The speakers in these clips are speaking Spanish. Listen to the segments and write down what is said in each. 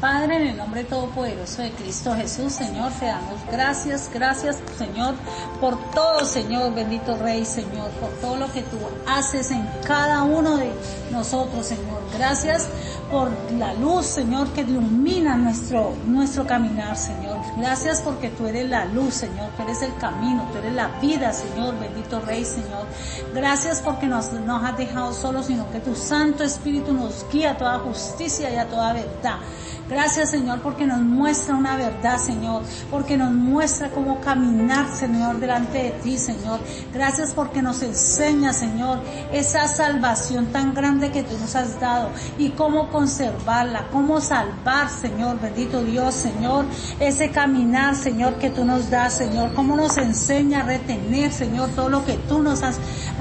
Padre, en el nombre todopoderoso de Cristo Jesús, Señor, te damos gracias, Señor, por todo, Señor, bendito Rey, Señor, por todo lo que tú haces en cada uno de nosotros, Señor. Gracias por la luz, Señor, que ilumina nuestro caminar, Señor. Gracias porque tú eres la luz, Señor, tú eres el camino, tú eres la vida, Señor, bendito Rey, Señor. Gracias porque no nos has dejado solos, sino que tu Santo Espíritu nos guía a toda justicia y a toda verdad. Gracias, Señor, porque nos muestra una verdad, Señor, porque nos muestra cómo caminar, Señor, delante de ti, Señor. Gracias porque nos enseña, Señor, esa salvación tan grande que tú nos has dado y cómo conservarla, cómo salvar, Señor, bendito Dios, Señor, ese caminar, Señor, que tú nos das, Señor, cómo nos enseña a retener, Señor, todo lo que tú nos has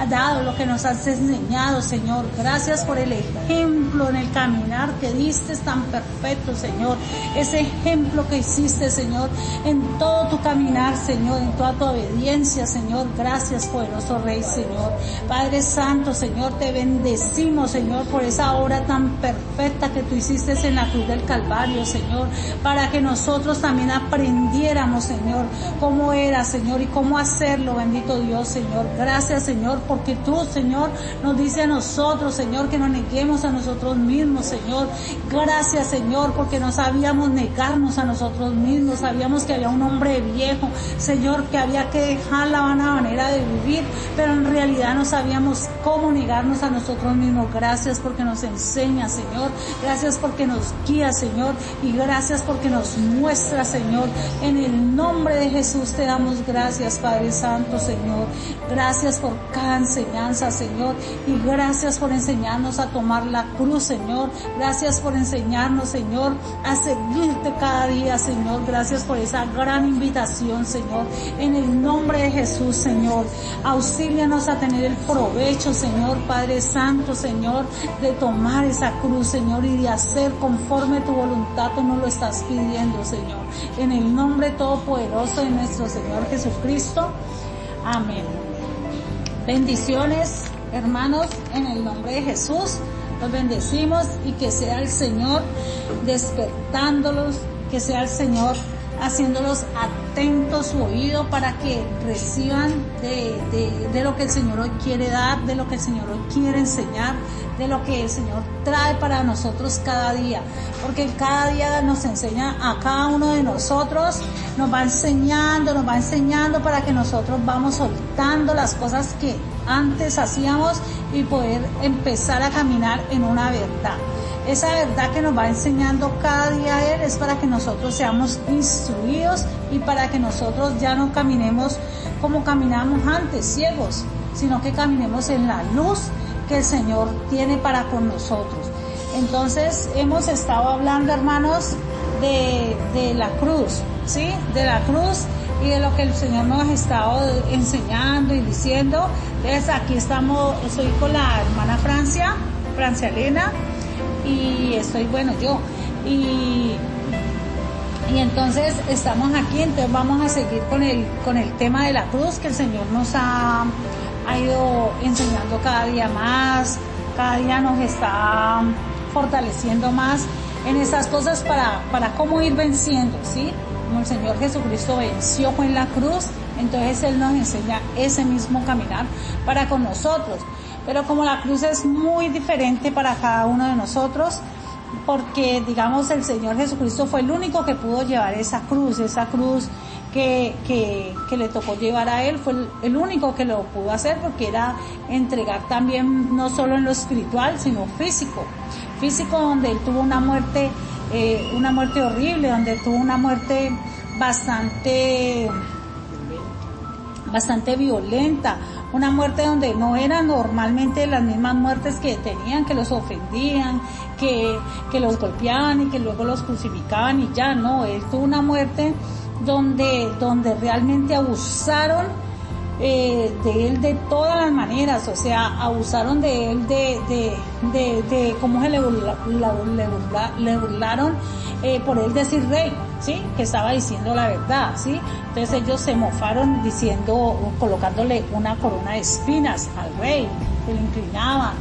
dado, lo que nos has enseñado, Señor. Gracias por el ejemplo en el caminar que diste tan perfecto, Señor, ese ejemplo que hiciste, Señor, en todo tu caminar, Señor, en toda tu obediencia, Señor. Gracias, poderoso Rey, Señor. Padre Santo, Señor, te bendecimos, Señor, por esa obra tan perfecta que tú hiciste en la cruz del Calvario, Señor, para que nosotros también aprendiéramos, Señor, cómo era, Señor, y cómo hacerlo, bendito Dios, Señor. Gracias, Señor, porque tú, Señor, nos dice a nosotros, Señor, que nos neguemos a nosotros mismos, Señor. Gracias, Señor, porque no sabíamos negarnos a nosotros mismos, sabíamos que había un hombre viejo, Señor, que había que dejar la vana manera de vivir, pero en realidad no sabíamos cómo negarnos a nosotros mismos. Gracias porque nos enseña, Señor, gracias porque nos guía, Señor, y gracias porque nos muestra, Señor. En el nombre de Jesús te damos gracias, Padre Santo, Señor. Gracias por cada enseñanza, Señor, y gracias por enseñarnos a tomar la cruz, Señor. Gracias por enseñarnos, Señor, a seguirte cada día, Señor. Gracias por esa gran invitación, Señor. En el nombre de Jesús, Señor, auxílianos a tener el provecho, Señor, Padre Santo, Señor, de tomar esa cruz, Señor, y de hacer conforme tu voluntad tú nos lo estás pidiendo, Señor. En el nombre todopoderoso de nuestro Señor Jesucristo. Amén. Bendiciones, hermanos, en el nombre de Jesús. Los bendecimos y que sea el Señor despertándolos, que sea el Señor haciéndolos atentos su oído para que reciban de lo que el Señor hoy quiere dar, de lo que el Señor hoy quiere enseñar, de lo que el Señor trae para nosotros cada día, porque cada día nos enseña a cada uno de nosotros, nos va enseñando para que nosotros vamos soltando las cosas que antes hacíamos y poder empezar a caminar en una verdad. Esa verdad que nos va enseñando cada día Él es para que nosotros seamos instruidos y para que nosotros ya no caminemos como caminábamos antes, ciegos, sino que caminemos en la luz que el Señor tiene para con nosotros. Entonces hemos estado hablando, hermanos, de la cruz, ¿sí? De la cruz y de lo que el Señor nos ha estado enseñando y diciendo. Entonces aquí estoy con la hermana Francia Elena, y estoy, yo, y entonces estamos aquí. Entonces vamos a seguir con el tema de la cruz, que el Señor nos ha ido enseñando cada día más, cada día nos está fortaleciendo más en esas cosas para cómo ir venciendo, ¿sí? Como el Señor Jesucristo venció en la cruz, entonces Él nos enseña ese mismo caminar para con nosotros. Pero como la cruz es muy diferente para cada uno de nosotros, porque digamos el Señor Jesucristo fue el único que pudo llevar esa cruz que le tocó llevar a Él, fue el único que lo pudo hacer, porque era entregar también no solo en lo espiritual, sino físico, donde Él tuvo una muerte horrible, donde tuvo una muerte bastante violenta, una muerte donde no eran normalmente las mismas muertes que tenían, que los ofendían, que los golpeaban y que luego los crucificaban y ya, no, Él tuvo una muerte donde realmente abusaron de Él de todas las maneras, o sea, abusaron de Él de cómo se le burlaron por Él decir rey, ¿sí? Que estaba diciendo la verdad, ¿sí? Entonces ellos se mofaron colocándole una corona de espinas al rey, que le inclinaban,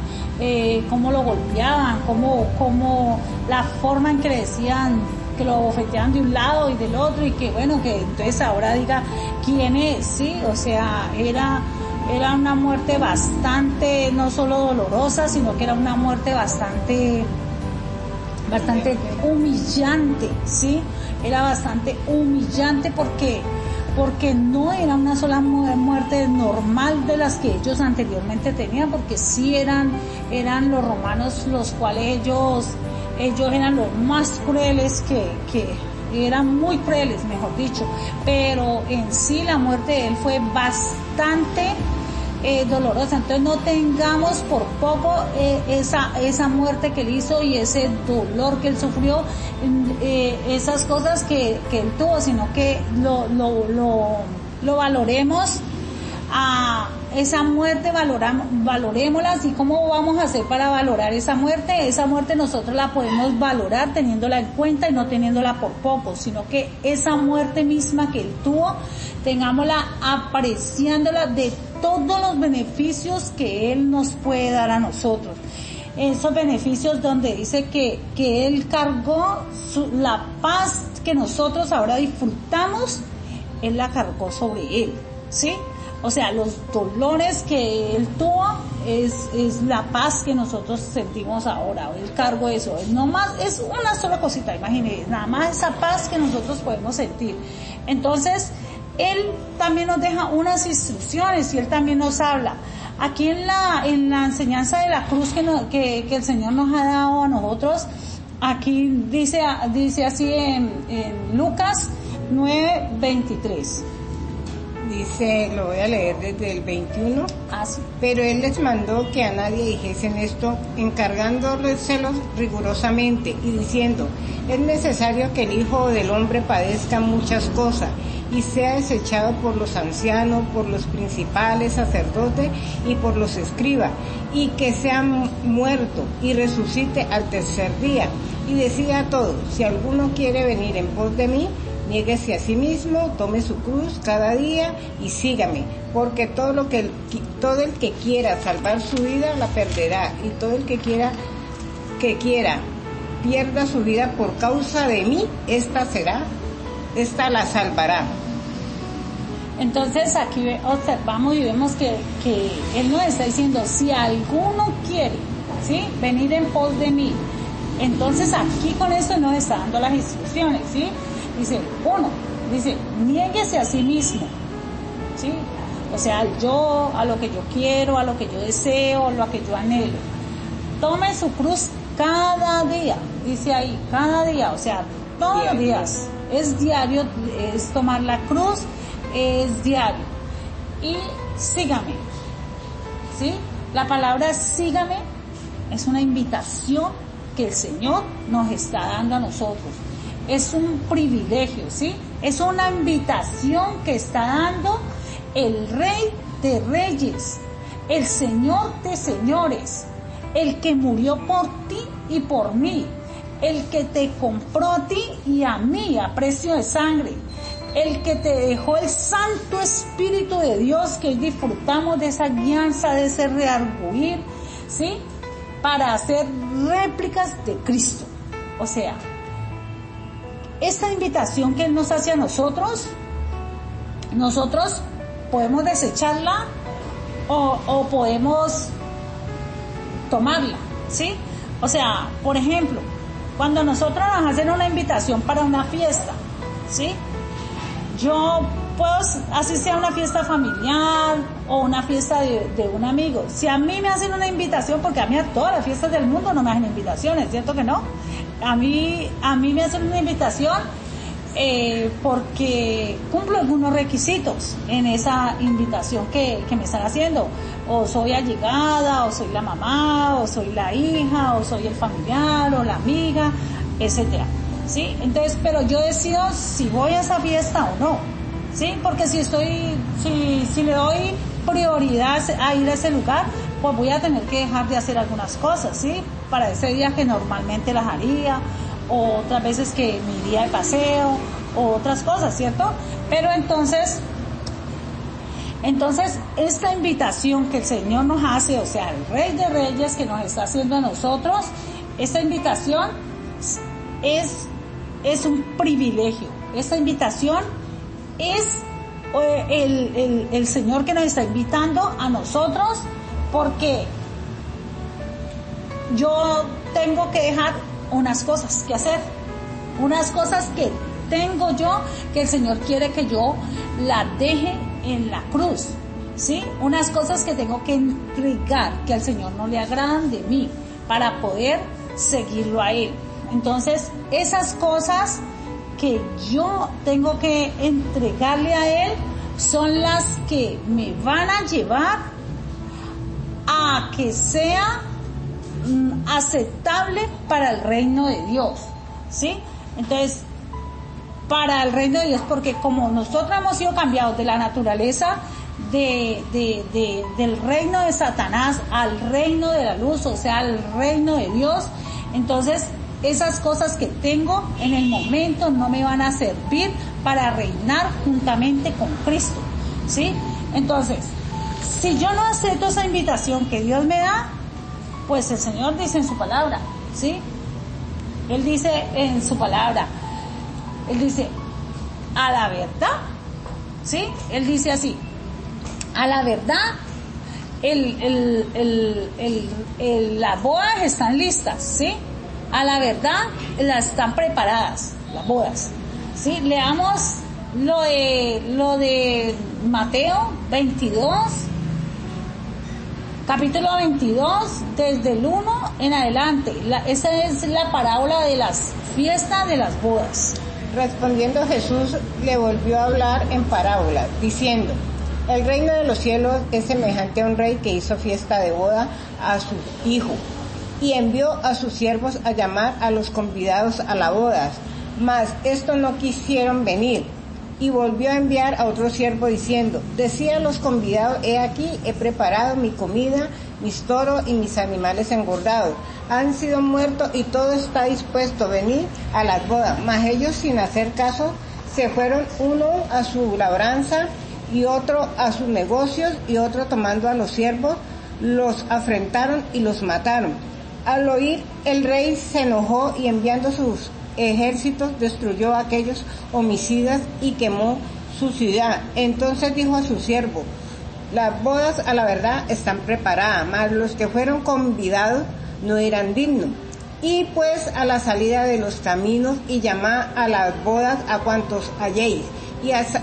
cómo lo golpeaban, cómo la forma en que le decían, que lo bofeteaban de un lado y del otro, y que bueno, que entonces ahora diga quién es, ¿sí? O sea, era una muerte bastante, no solo dolorosa, sino que era una muerte bastante humillante, ¿sí? Era bastante humillante porque no era una sola muerte normal de las que ellos anteriormente tenían, porque sí eran los romanos los cuales ellos eran los más crueles, que eran muy crueles, mejor dicho, pero en sí la muerte de él fue bastante dolorosa. Entonces no tengamos por poco esa muerte que él hizo y ese dolor que él sufrió, esas cosas que él tuvo, sino que lo valoremos a esa muerte, valorémosla. ¿Y cómo vamos a hacer para valorar esa muerte? Esa muerte nosotros la podemos valorar teniéndola en cuenta y no teniéndola por poco, sino que esa muerte misma que él tuvo, tengámosla apreciándola de todos los beneficios que él nos puede dar a nosotros. Esos beneficios donde dice que él cargó la paz que nosotros ahora disfrutamos, él la cargó sobre él, ¿sí? O sea, los dolores que él tuvo es la paz que nosotros sentimos ahora. Él cargó eso. Es una sola cosita, imagínense, nada más esa paz que nosotros podemos sentir. Entonces, él también nos deja unas instrucciones y él también nos habla. Aquí en la enseñanza de la cruz que el Señor nos ha dado a nosotros, aquí dice así en Lucas 9:23. Dice, lo voy a leer desde el 21. Sí. Pero él les mandó que a nadie dijesen esto, encargándoselos rigurosamente y diciendo, es necesario que el Hijo del Hombre padezca muchas cosas y sea desechado por los ancianos, por los principales sacerdotes y por los escribas, y que sea muerto y resucite al tercer día. Y decía a todos, si alguno quiere venir en pos de mí, niéguese a sí mismo, tome su cruz cada día y sígame, porque todo el que quiera salvar su vida la perderá, y todo el que quiera pierda su vida por causa de mí, esta la salvará. Entonces aquí observamos y vemos que él nos está diciendo, si alguno quiere, ¿sí?, venir en pos de mí. Entonces aquí con eso nos está dando las instrucciones, ¿sí? Dice, niéguese a sí mismo, ¿sí? O sea, al yo, a lo que yo quiero, a lo que yo deseo, a lo que yo anhelo. Tome su cruz cada día, dice ahí, cada día, o sea, todos los días. Es diario, es tomar la cruz, es diario. Y sígame, ¿sí? La palabra sígame es una invitación que el Señor nos está dando a nosotros. Es un privilegio, ¿sí? Es una invitación que está dando el Rey de Reyes, el Señor de Señores, el que murió por ti y por mí, el que te compró a ti y a mí a precio de sangre, el que te dejó el Santo Espíritu de Dios, que disfrutamos de esa guianza, de ese reargüir, ¿sí?, para hacer réplicas de Cristo. O sea, esta invitación que Él nos hace a nosotros podemos desecharla o podemos tomarla, ¿sí? O sea, por ejemplo, cuando nosotros nos hacen una invitación para una fiesta, ¿sí?, yo puedo, así sea una fiesta familiar o una fiesta de un amigo, si a mí me hacen una invitación, porque a mí a todas las fiestas del mundo no me hacen invitaciones, ¿cierto que no? A mí me hacen una invitación porque cumplo algunos requisitos en esa invitación que me están haciendo, o soy allegada, o soy la mamá, o soy la hija, o soy el familiar, o la amiga, etcétera, ¿sí? Entonces, pero yo decido si voy a esa fiesta o no, ¿sí? Porque si le doy prioridad a ir a ese lugar, pues voy a tener que dejar de hacer algunas cosas, ¿sí?, para ese día que normalmente las haría, o otras veces que me iría de paseo, o otras cosas, ¿cierto? Pero entonces, Entonces, esta invitación que el Señor nos hace, o sea, el Rey de Reyes que nos está haciendo a nosotros, esta invitación es un privilegio. Esta invitación es el Señor que nos está invitando a nosotros, porque yo tengo que dejar unas cosas que hacer, unas cosas que tengo yo, que el Señor quiere que yo las deje en la cruz, ¿sí? Unas cosas que tengo que entregar, que al Señor no le agradan de mí, para poder seguirlo a Él. Entonces, esas cosas que yo tengo que entregarle a Él son las que me van a llevar a que sea aceptable para el reino de Dios, ¿sí? Entonces, para el reino de Dios, porque como nosotros hemos sido cambiados de la naturaleza del reino de Satanás al reino de la luz, o sea, al reino de Dios, entonces esas cosas que tengo en el momento no me van a servir para reinar juntamente con Cristo, ¿sí? Entonces, si yo no acepto esa invitación que Dios me da, pues el Señor dice en su palabra, ¿sí? Él dice en su palabra, Él dice, a la verdad, ¿sí? Él dice así, a la verdad, las bodas están listas, ¿sí? A la verdad, las están preparadas, las bodas, ¿sí? Leamos lo de Mateo 22, capítulo 22, desde el 1 en adelante. Esa es la parábola de las fiestas de las bodas. Respondiendo Jesús le volvió a hablar en parábola, diciendo, el reino de los cielos es semejante a un rey que hizo fiesta de boda a su hijo, y envió a sus siervos a llamar a los convidados a la boda, mas estos no quisieron venir. Y volvió a enviar a otro siervo diciendo, decía a los convidados, he aquí, he preparado mi comida, mis toros y mis animales engordados. Han sido muertos y todo está dispuesto, venid a las bodas. Mas ellos, sin hacer caso, se fueron, uno a su labranza y otro a sus negocios, y otro tomando a los siervos, los afrentaron y los mataron. Al oír el rey se enojó y enviando sus ejércitos destruyó a aquellos homicidas y quemó su ciudad. Entonces dijo a su siervo, las bodas a la verdad están preparadas, mas los que fueron convidados no eran dignos. Y pues a la salida de los caminos y llamad a las bodas a cuantos halléis.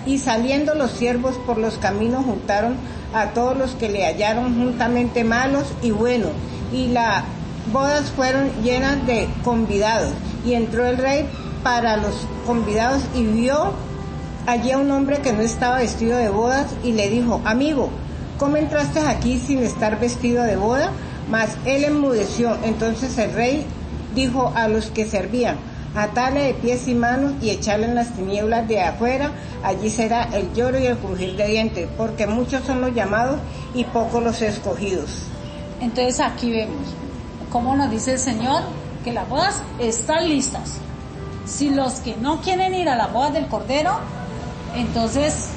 Y saliendo los siervos por los caminos juntaron a todos los que le hallaron juntamente, malos y buenos, y las bodas fueron llenas de convidados. Y entró el rey para los convidados y vio allí a un hombre que no estaba vestido de bodas y le dijo, amigo, ¿cómo entraste aquí sin estar vestido de boda? Mas él enmudeció. Entonces el rey dijo a los que servían, atale de pies y manos y echarle en las tinieblas de afuera, allí será el lloro y el crujir de dientes, porque muchos son los llamados y pocos los escogidos. Entonces aquí vemos cómo nos dice el Señor que las bodas están listas. Si los que no quieren ir a las bodas del Cordero, entonces,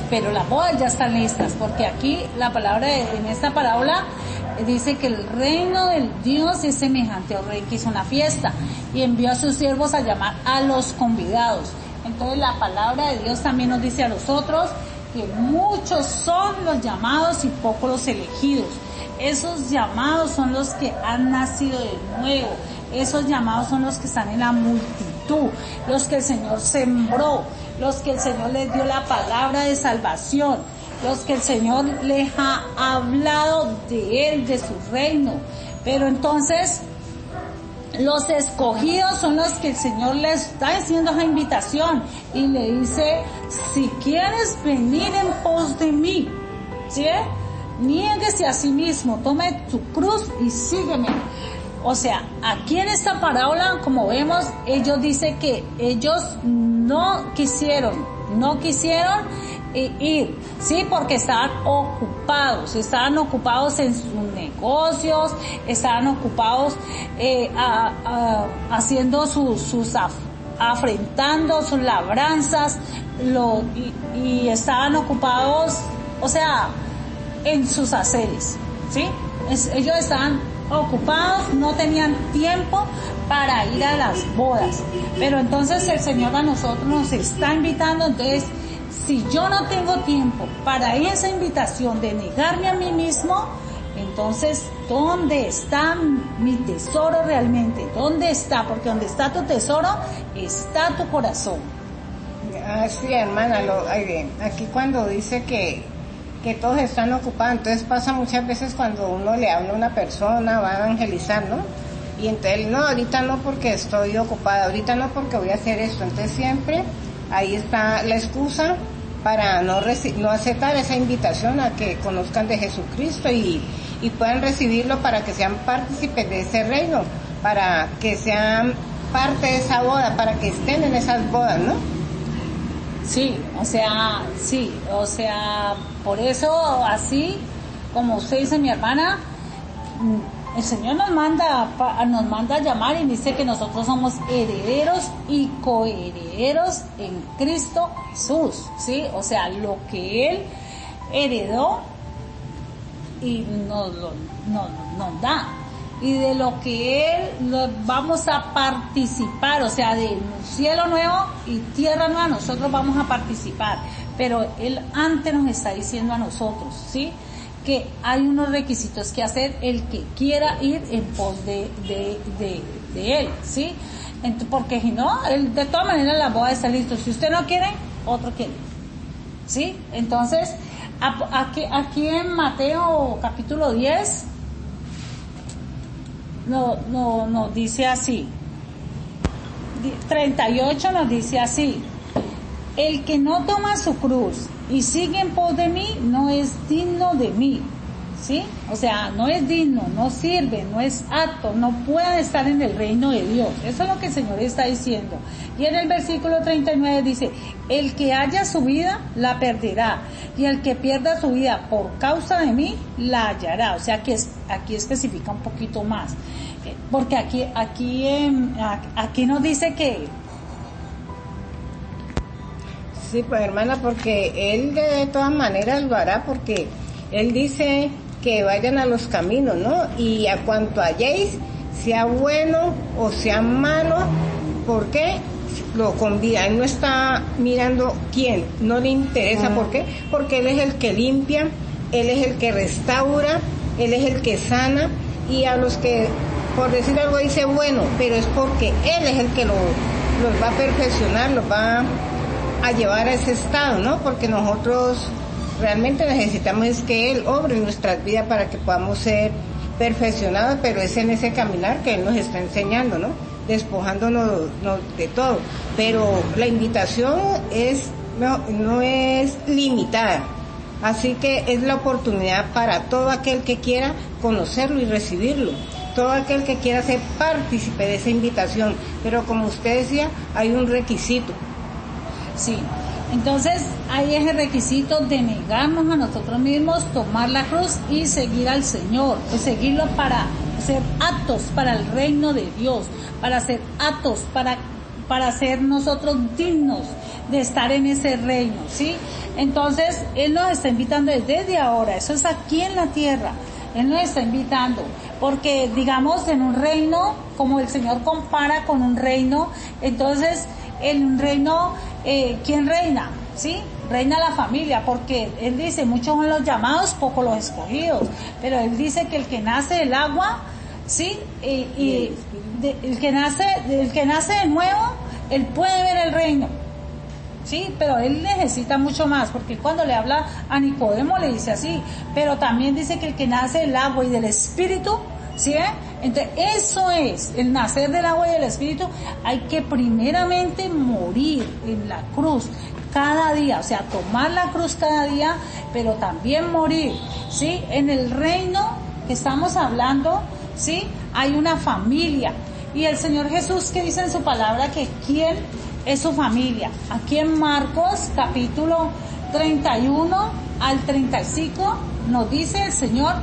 pero las bodas ya están listas, porque aquí la palabra en esta parábola dice que el reino del Dios es semejante a un rey que hizo una fiesta y envió a sus siervos a llamar a los convidados. Entonces la palabra de Dios también nos dice a nosotros que muchos son los llamados y pocos los elegidos. Esos llamados son los que han nacido de nuevo. Esos llamados son los que están en la multitud, los que el Señor sembró, los que el Señor les dio la palabra de salvación, los que el Señor les ha hablado de Él, de su reino. Pero entonces, los escogidos son los que el Señor les está haciendo esa invitación y le dice, si quieres venir en pos de mí, ¿sí? Niéguese a sí mismo, tome tu cruz y sígueme. O sea, aquí en esta parábola, como vemos, ellos dicen que ellos no quisieron ir, sí, porque estaban ocupados en sus negocios, estaban ocupados haciendo afrentando sus labranzas, y estaban ocupados, o sea, en sus haceres, ¿sí? Ellos estaban ocupados, no tenían tiempo para ir a las bodas. Pero entonces el Señor a nosotros nos está invitando. Entonces, si yo no tengo tiempo para esa invitación de negarme a mí mismo, entonces, ¿dónde está mi tesoro realmente? ¿Dónde está? Porque donde está tu tesoro, está tu corazón. Sí, hermana, aquí cuando dice que todos están ocupados, entonces pasa muchas veces cuando uno le habla a una persona, va a evangelizar, ¿no? Y entonces, no, ahorita no porque estoy ocupada, ahorita no porque voy a hacer esto. Entonces siempre ahí está la excusa para no aceptar esa invitación a que conozcan de Jesucristo y puedan recibirlo para que sean partícipes de ese reino, para que sean parte de esa boda, para que estén en esas bodas, ¿no? Sí, o sea, por eso, así como usted dice, mi hermana, el Señor nos manda a llamar y dice que nosotros somos herederos y coherederos en Cristo Jesús, ¿sí? O sea, lo que Él heredó y nos da. Y de lo que Él vamos a participar, o sea, de cielo nuevo y tierra nueva, nosotros vamos a participar. Pero Él antes nos está diciendo a nosotros, ¿sí?, que hay unos requisitos que hacer el que quiera ir en pos de Él, ¿sí? Porque si no, Él de todas maneras la boda está listo. Si usted no quiere, otro quiere, ¿sí? Entonces, aquí en Mateo capítulo 10, nos dice así, 38 nos dice así: el que no toma su cruz y sigue en pos de mí no es digno de mí, ¿sí? O sea, no es digno, no sirve, no es apto, no puede estar en el reino de Dios. Eso es lo que el Señor está diciendo. Y en el versículo 39 dice: el que haya su vida la perderá, y el que pierda su vida por causa de mí la hallará. O sea que aquí especifica un poquito más, porque aquí nos dice que sí, pues hermana, porque Él de todas maneras lo hará, porque Él dice que vayan a los caminos, ¿no? Y a cuanto halléis, sea bueno o sea malo, ¿por qué? Lo convida. Él no está mirando quién, no le interesa. ¿Por qué? Porque Él es el que limpia, Él es el que restaura, Él es el que sana, y a los que, por decir algo, dice bueno, pero es porque Él es el que los va a perfeccionar, los va a llevar a ese estado, ¿no? Porque nosotros realmente necesitamos es que Él obre en nuestras vidas para que podamos ser perfeccionados, pero es en ese caminar que Él nos está enseñando, ¿no? Despojándonos de todo. Pero la invitación no es limitada, así que es la oportunidad para todo aquel que quiera conocerlo y recibirlo, todo aquel que quiera ser partícipe de esa invitación. Pero como usted decía, hay un requisito. Sí, entonces hay ese requisito de negarnos a nosotros mismos, tomar la cruz y seguir al Señor, pues seguirlo para ser aptos para el reino de Dios, para ser aptos, para ser nosotros dignos de estar en ese reino, ¿sí? Entonces Él nos está invitando desde ahora, eso es aquí en la tierra. Él nos está invitando, porque digamos en un reino, como el Señor compara con un reino, entonces en un reino, ¿quién reina? ¿Sí? Reina la familia, porque Él dice, muchos son los llamados, pocos los escogidos, pero Él dice que el que nace del agua, ¿sí? El que nace de nuevo, Él puede ver el reino. Sí, pero Él necesita mucho más, porque cuando le habla a Nicodemo le dice así, pero también dice que el que nace del agua y del Espíritu, ¿sí? Entonces eso es, el nacer del agua y del Espíritu. Hay que primeramente morir en la cruz cada día, o sea, tomar la cruz cada día, pero también morir, ¿sí? En el reino que estamos hablando, ¿sí? Hay una familia, y el Señor Jesús, que dice en su palabra que quién es su familia. Aquí en Marcos capítulo 31 al 35 nos dice el Señor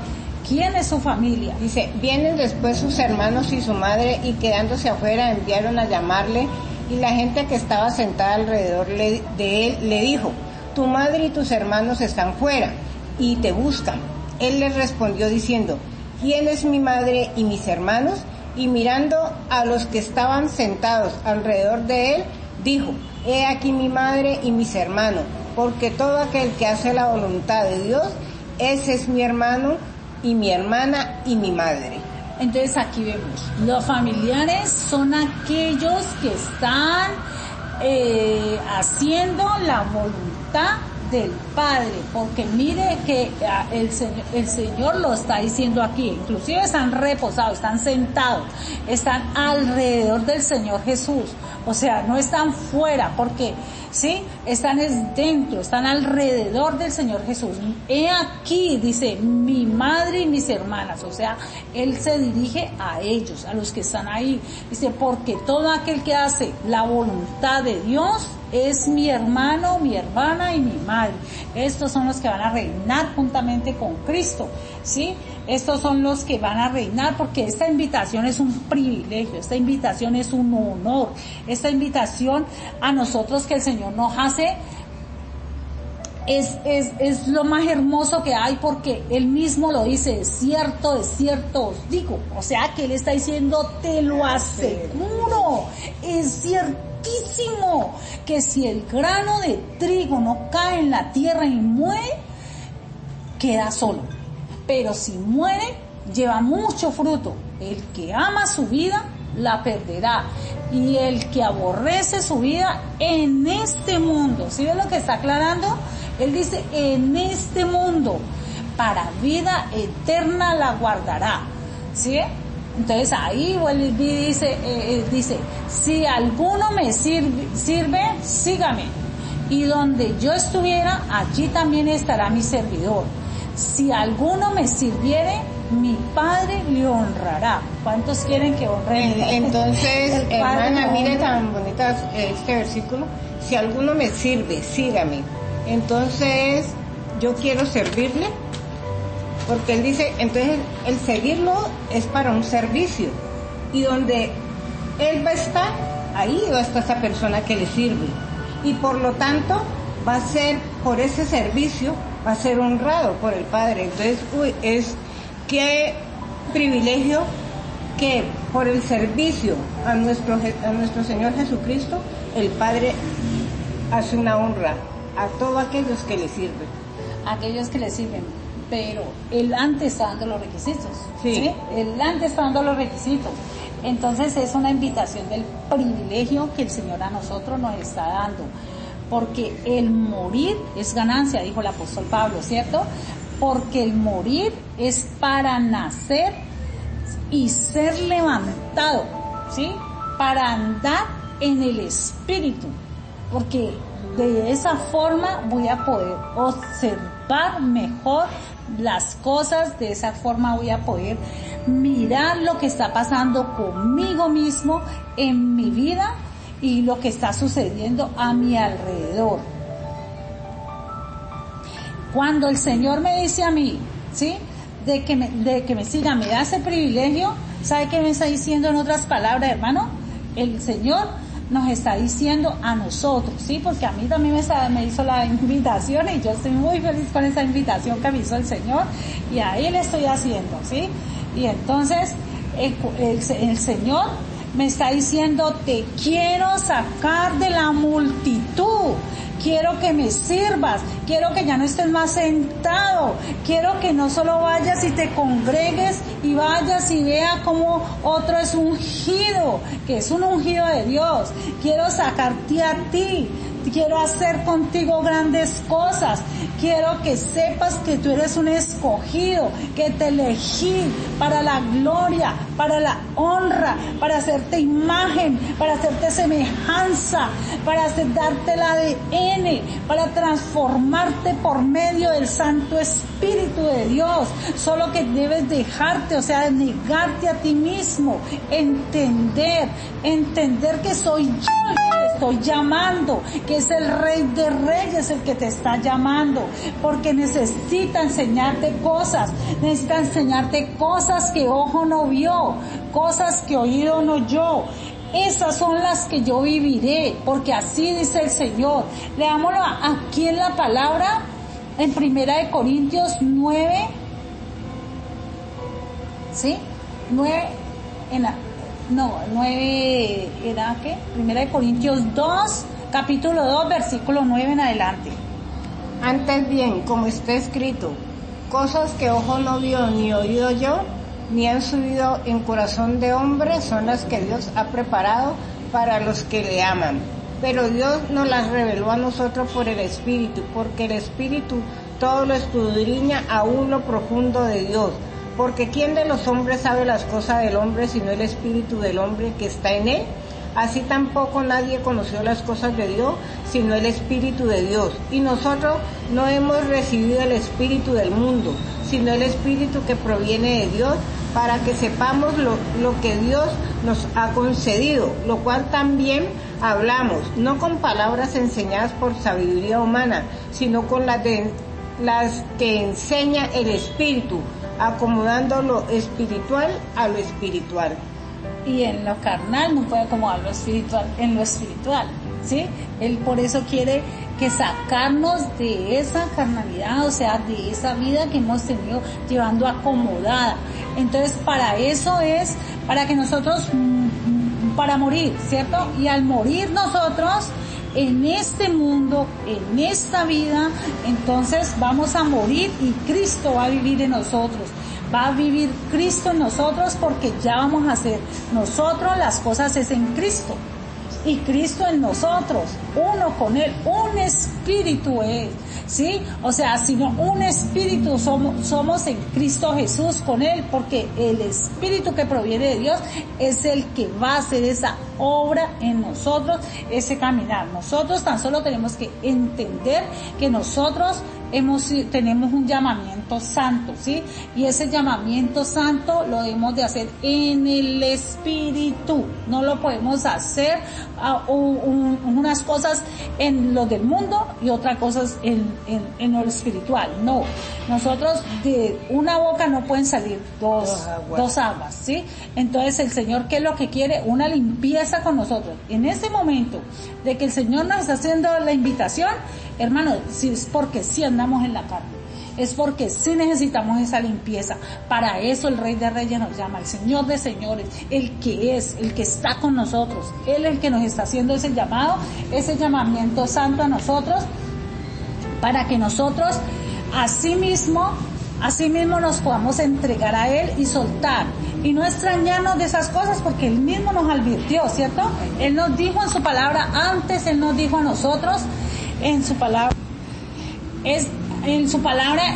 quién es su familia. Dice, vienen después sus hermanos y su madre, y quedándose afuera enviaron a llamarle, Y la gente que estaba sentada alrededor de él le dijo: tu madre y tus hermanos están fuera y te buscan. Él les respondió diciendo: ¿quién es mi madre y mis hermanos? Y mirando a los que estaban sentados alrededor de él, dijo: he aquí mi madre y mis hermanos, porque todo aquel que hace la voluntad de Dios, ese es mi hermano y mi hermana y mi madre. Entonces aquí vemos, los familiares son aquellos que están haciendo la voluntad del Padre, porque mire que el Señor lo está diciendo aquí, inclusive están reposados, están sentados, están alrededor del Señor Jesús, o sea, no están fuera, porque ¿sí? Están dentro, están alrededor del Señor Jesús. He aquí, dice, mi madre y mis hermanas, o sea, Él se dirige a ellos, a los que están ahí, dice, porque todo aquel que hace la voluntad de Dios es mi hermano, mi hermana y mi madre. Estos son los que van a reinar juntamente con Cristo, ¿sí? Estos son los que van a reinar, porque esta invitación es un privilegio, esta invitación es un honor, esta invitación a nosotros que el Señor nos hace es lo más hermoso que hay, porque Él mismo lo dice: de cierto os digo. O sea que Él está diciendo, te lo aseguro, es ciertísimo, que si el grano de trigo no cae en la tierra y muere, queda solo. Pero si muere, lleva mucho fruto. El que ama su vida, la perderá. Y el que aborrece su vida en este mundo, ¿sí ven lo que está aclarando? Él dice, en este mundo, para vida eterna la guardará, ¿sí? Entonces ahí dice, si alguno me sirve, sígame. Y donde yo estuviera, allí también estará mi servidor. Si alguno me sirviere, mi Padre le honrará. ¿Cuántos quieren que honren? Entonces, hermana, mire tan bonita este versículo. Si alguno me sirve, sígame. Entonces, yo quiero servirle, porque él dice, entonces el seguirlo es para un servicio. Y donde él va a estar, ahí va a estar esa persona que le sirve. Y por lo tanto, va a ser, por ese servicio, va a ser honrado por el Padre. Entonces, qué privilegio que por el servicio a nuestro Señor Jesucristo, el Padre hace una honra a todos aquellos que le sirven. Aquellos que le sirven, pero Él antes está dando los requisitos. Sí. Él antes está dando los requisitos. Entonces es una invitación del privilegio que el Señor a nosotros nos está dando. Porque el morir es ganancia, dijo el apóstol Pablo, ¿cierto? Porque el morir es para nacer y ser levantado, ¿sí? Para andar en el Espíritu. Porque de esa forma voy a poder observar mejor las cosas, de esa forma voy a poder mirar lo que está pasando conmigo mismo en mi vida y lo que está sucediendo a mi alrededor. Cuando el Señor me dice a mí, ¿sí? De que me siga, me da ese privilegio, ¿sabe qué me está diciendo en otras palabras, hermano? El Señor nos está diciendo a nosotros, ¿sí? Porque a mí también me hizo la invitación y yo estoy muy feliz con esa invitación que me hizo el Señor y ahí le estoy haciendo, ¿sí? Y entonces el Señor me está diciendo, te quiero sacar de la multitud, quiero que me sirvas, quiero que ya no estés más sentado, quiero que no solo vayas y te congregues y vayas y vea como otro es ungido, que es un ungido de Dios, quiero sacarte a ti, quiero hacer contigo grandes cosas, quiero que sepas que tú eres un escogido, que te elegí para la gloria, para la honra, para hacerte imagen, para hacerte semejanza, para darte el ADN, para transformarte por medio del Santo Espíritu de Dios. Solo que debes dejarte, o sea, negarte a ti mismo, entender que soy yo el que te estoy llamando, que es el Rey de Reyes el que te está llamando, porque necesita enseñarte cosas que ojo no vio, cosas que oído no oyó, esas son las que yo viviré, porque así dice el Señor. Leámoslo aquí en la palabra, en 1 Corintios 9, ¿sí? 9, ¿era qué? 1 Corintios 2, capítulo 2, versículo 9 en adelante. Antes bien, como está escrito, cosas que ojo no vio ni oído yo, ni han subido en corazón de hombre, son las que Dios ha preparado para los que le aman. Pero Dios nos las reveló a nosotros por el Espíritu, porque el Espíritu todo lo escudriña aún lo profundo de Dios. Porque ¿quién de los hombres sabe las cosas del hombre sino el Espíritu del hombre que está en él? Así tampoco nadie conoció las cosas de Dios, sino el Espíritu de Dios. Y nosotros no hemos recibido el Espíritu del mundo, sino el Espíritu que proviene de Dios, para que sepamos lo que Dios nos ha concedido, lo cual también hablamos, no con palabras enseñadas por sabiduría humana, sino con las que enseña el Espíritu, acomodando lo espiritual a lo espiritual. Y en lo carnal no puede acomodar lo espiritual en lo espiritual, ¿sí? Él por eso quiere que sacarnos de esa carnalidad, o sea, de esa vida que hemos tenido llevando acomodada. Entonces, para eso es, para que nosotros, para morir, ¿cierto? Y al morir nosotros, en este mundo, en esta vida, entonces vamos a morir y Cristo va a vivir en nosotros. Va a vivir Cristo en nosotros, porque ya vamos a hacer nosotros las cosas es en Cristo. Y Cristo en nosotros, uno con Él, un espíritu es, ¿sí? O sea, sino un espíritu somos en Cristo Jesús con Él, porque el espíritu que proviene de Dios es el que va a hacer esa obra en nosotros, ese caminar. Nosotros tan solo tenemos que entender que nosotros tenemos un llamamiento santo, ¿sí? Y ese llamamiento santo lo debemos de hacer en el Espíritu. No lo podemos hacer unas cosas en lo del mundo y otras cosas en lo espiritual. No. Nosotros de una boca no pueden salir dos aguas, ¿sí? Entonces el Señor, ¿qué es lo que quiere? Una limpieza con nosotros. En ese momento de que el Señor nos está haciendo la invitación, hermanos, si es porque sí andamos en la carne, es porque sí necesitamos esa limpieza. Para eso el Rey de Reyes nos llama, el Señor de Señores, el que está con nosotros. Él es el que nos está haciendo ese llamado, ese llamamiento santo a nosotros, para que nosotros asimismo nos podamos entregar a Él y soltar. Y no extrañarnos de esas cosas, porque Él mismo nos advirtió, ¿cierto? Él nos dijo en su palabra, antes Él nos dijo a nosotros, en su palabra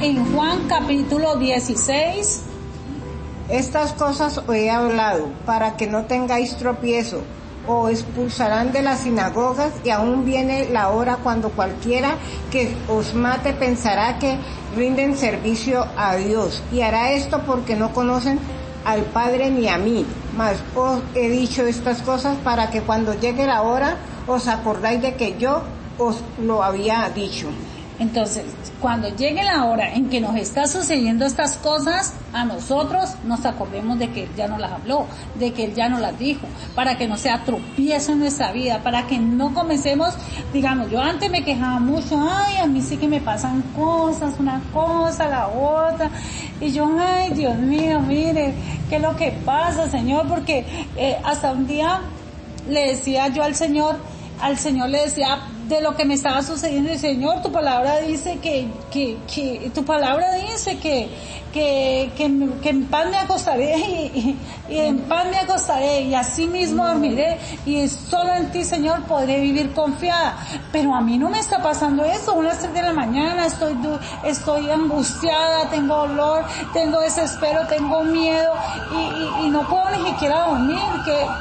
en Juan capítulo 16. Estas cosas os he hablado, para que no tengáis tropiezo. O expulsarán de las sinagogas, y aún viene la hora cuando cualquiera que os mate pensará que rinden servicio a Dios, y hará esto porque no conocen al Padre ni a mí. Mas os he dicho estas cosas para que cuando llegue la hora os acordáis de que yo os lo había dicho. Entonces, cuando llegue la hora en que nos está sucediendo estas cosas, a nosotros nos acordemos de que Él ya nos las habló, de que Él ya nos las dijo, para que no sea tropiezo en nuestra vida, para que no comencemos, digamos, yo antes me quejaba mucho, ay, a mí sí que me pasan cosas, una cosa, la otra, y yo, ay, Dios mío, mire, ¿qué es lo que pasa, Señor? Porque hasta un día le decía yo al Señor le decía de lo que me estaba sucediendo, y Señor, tu palabra dice que tu palabra dice que en paz me acostaré y en paz me acostaré y así mismo dormiré, y solo en ti, Señor, podré vivir confiada. Pero a mí no me está pasando eso. Unas 3 de la mañana estoy angustiada, tengo dolor, tengo desespero, tengo miedo y no puedo ni siquiera dormir.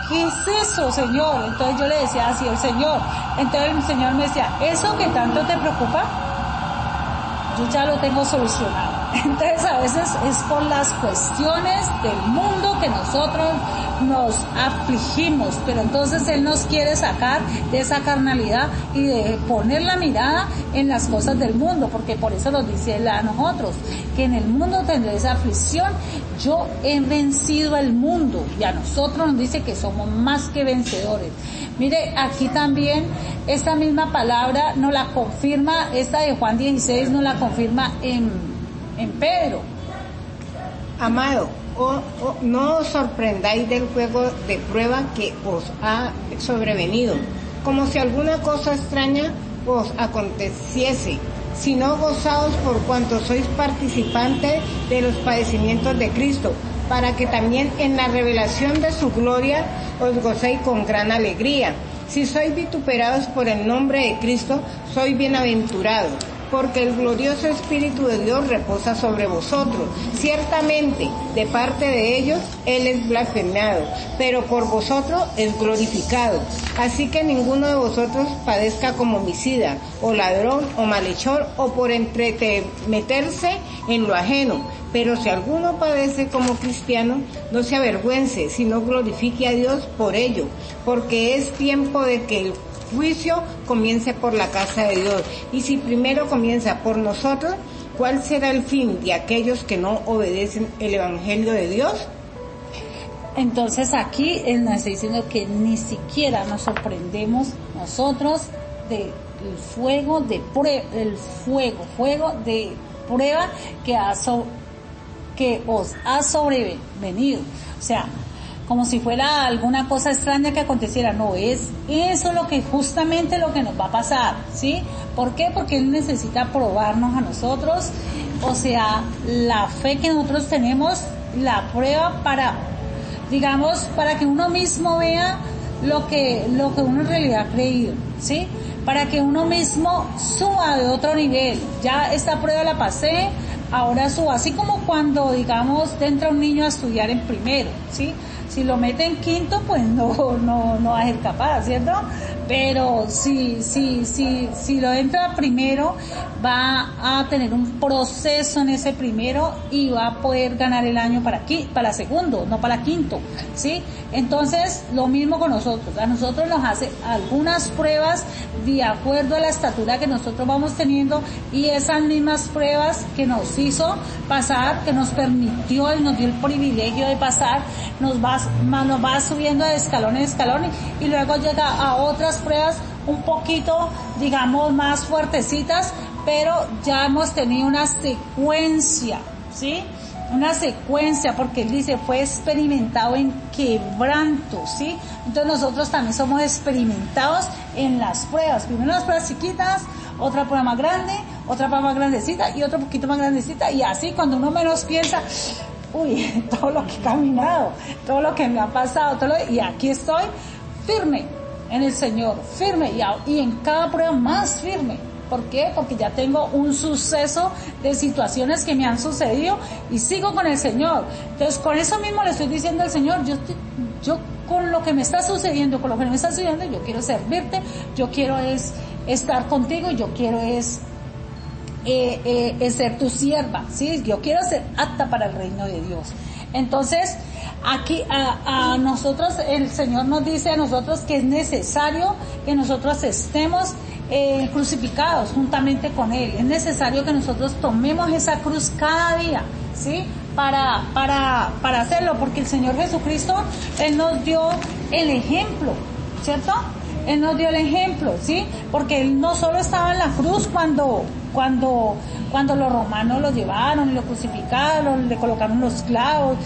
¿Qué es eso, Señor? Entonces yo le decía así al Señor. Entonces el Señor me decía, eso que tanto te preocupa, yo ya lo tengo solucionado. Entonces a veces es por las cuestiones del mundo que nosotros nos afligimos, pero entonces Él nos quiere sacar de esa carnalidad y de poner la mirada en las cosas del mundo, porque por eso nos dice Él a nosotros, que en el mundo tendréis aflicción, yo he vencido al mundo, y a nosotros nos dice que somos más que vencedores. Mire, aquí también esta misma palabra nos la confirma, esta de Juan 16 nos la confirma en Pedro. Amado, no os sorprendáis del juego de prueba que os ha sobrevenido, como si alguna cosa extraña os aconteciese, sino gozaos por cuanto sois participantes de los padecimientos de Cristo, para que también en la revelación de su gloria os gocéis con gran alegría. Si sois vituperados por el nombre de Cristo, sois bienaventurados, porque el glorioso Espíritu de Dios reposa sobre vosotros. Ciertamente, de parte de ellos, Él es blasfemado, pero por vosotros es glorificado. Así que ninguno de vosotros padezca como homicida, o ladrón, o malhechor, o por entremeterse en lo ajeno. Pero si alguno padece como cristiano, no se avergüence, sino glorifique a Dios por ello, porque es tiempo de que el juicio comience por la casa de Dios. Y si primero comienza por nosotros, ¿cuál será el fin de aquellos que no obedecen el Evangelio de Dios? Entonces aquí Él nos está diciendo que ni siquiera nos sorprendemos nosotros del fuego de prueba que os ha sobrevenido. O sea, como si fuera alguna cosa extraña que aconteciera. No, es eso lo que justamente lo que nos va a pasar, ¿sí? ¿Por qué? Porque Él necesita probarnos a nosotros, o sea, la fe que nosotros tenemos, la prueba para, digamos, para que uno mismo vea lo que uno en realidad ha creído, ¿sí? Para que uno mismo suba de otro nivel. Ya esta prueba la pasé, ahora subo, así como cuando, digamos, entra un niño a estudiar en primero, ¿sí? Si lo mete en quinto, pues no va a ser capaz, ¿cierto? Pero si lo entra primero, va a tener un proceso en ese primero y va a poder ganar el año para segundo, no para quinto, ¿sí? Entonces, lo mismo con nosotros. A nosotros nos hace algunas pruebas de acuerdo a la estatura que nosotros vamos teniendo, y esas mismas pruebas que nos hizo pasar, que nos permitió y nos dio el privilegio de pasar, nos va subiendo de escalón en escalón, y luego llega a otras pruebas un poquito, digamos, más fuertecitas, pero ya hemos tenido una secuencia, ¿sí? Una secuencia, porque Él dice, fue experimentado en quebranto, ¿sí? Entonces nosotros también somos experimentados en las pruebas. Primero las pruebas chiquitas, otra prueba más grande, otra prueba más grandecita y otra poquito más grandecita, y así cuando uno menos piensa, uy, todo lo que he caminado, todo lo que me ha pasado, y aquí estoy firme en el Señor, firme, y en cada prueba más firme. ¿Por qué? Porque ya tengo un suceso de situaciones que me han sucedido y sigo con el Señor. Entonces, con eso mismo le estoy diciendo al Señor, yo con lo que me está sucediendo, yo quiero servirte, yo quiero estar contigo, yo quiero ser tu sierva, ¿sí? Yo quiero ser apta para el reino de Dios. Entonces, aquí a nosotros, el Señor nos dice a nosotros que es necesario que nosotros estemos crucificados juntamente con Él. Es necesario que nosotros tomemos esa cruz cada día, ¿sí? Para hacerlo, porque el Señor Jesucristo, Él nos dio el ejemplo, ¿cierto? Él nos dio el ejemplo, ¿sí? Porque Él no solo estaba en la cruz cuando los romanos lo llevaron y lo crucificaron, le colocaron los clavos.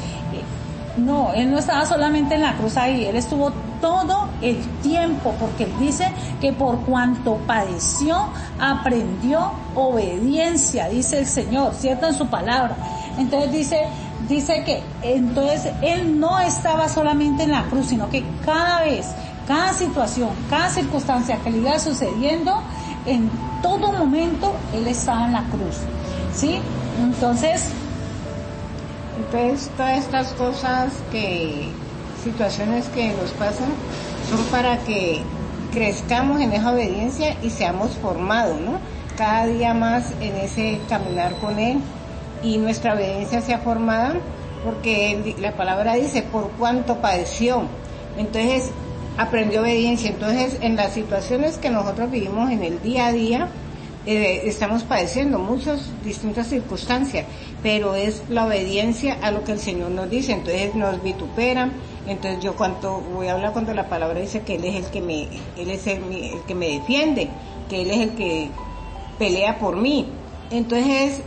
No, Él no estaba solamente en la cruz ahí, Él estuvo todo el tiempo, porque Él dice que por cuanto padeció, aprendió obediencia, dice el Señor, ¿cierto? En su palabra. Entonces dice que entonces Él no estaba solamente en la cruz, sino que cada vez, cada situación, cada circunstancia que le iba sucediendo, en todo momento Él estaba en la cruz, ¿sí? Entonces todas estas cosas, situaciones que nos pasan, son para que crezcamos en esa obediencia y seamos formados, ¿no? Cada día más en ese caminar con Él, y nuestra obediencia sea formada, porque la palabra dice, por cuanto padeció. Entonces, aprendió obediencia. Entonces, en las situaciones que nosotros vivimos en el día a día, estamos padeciendo muchas distintas circunstancias, pero es la obediencia a lo que el Señor nos dice. Entonces nos vituperan. Entonces yo voy a hablar cuando la palabra dice que Él es el que me defiende, que Él es el que pelea por mí. Entonces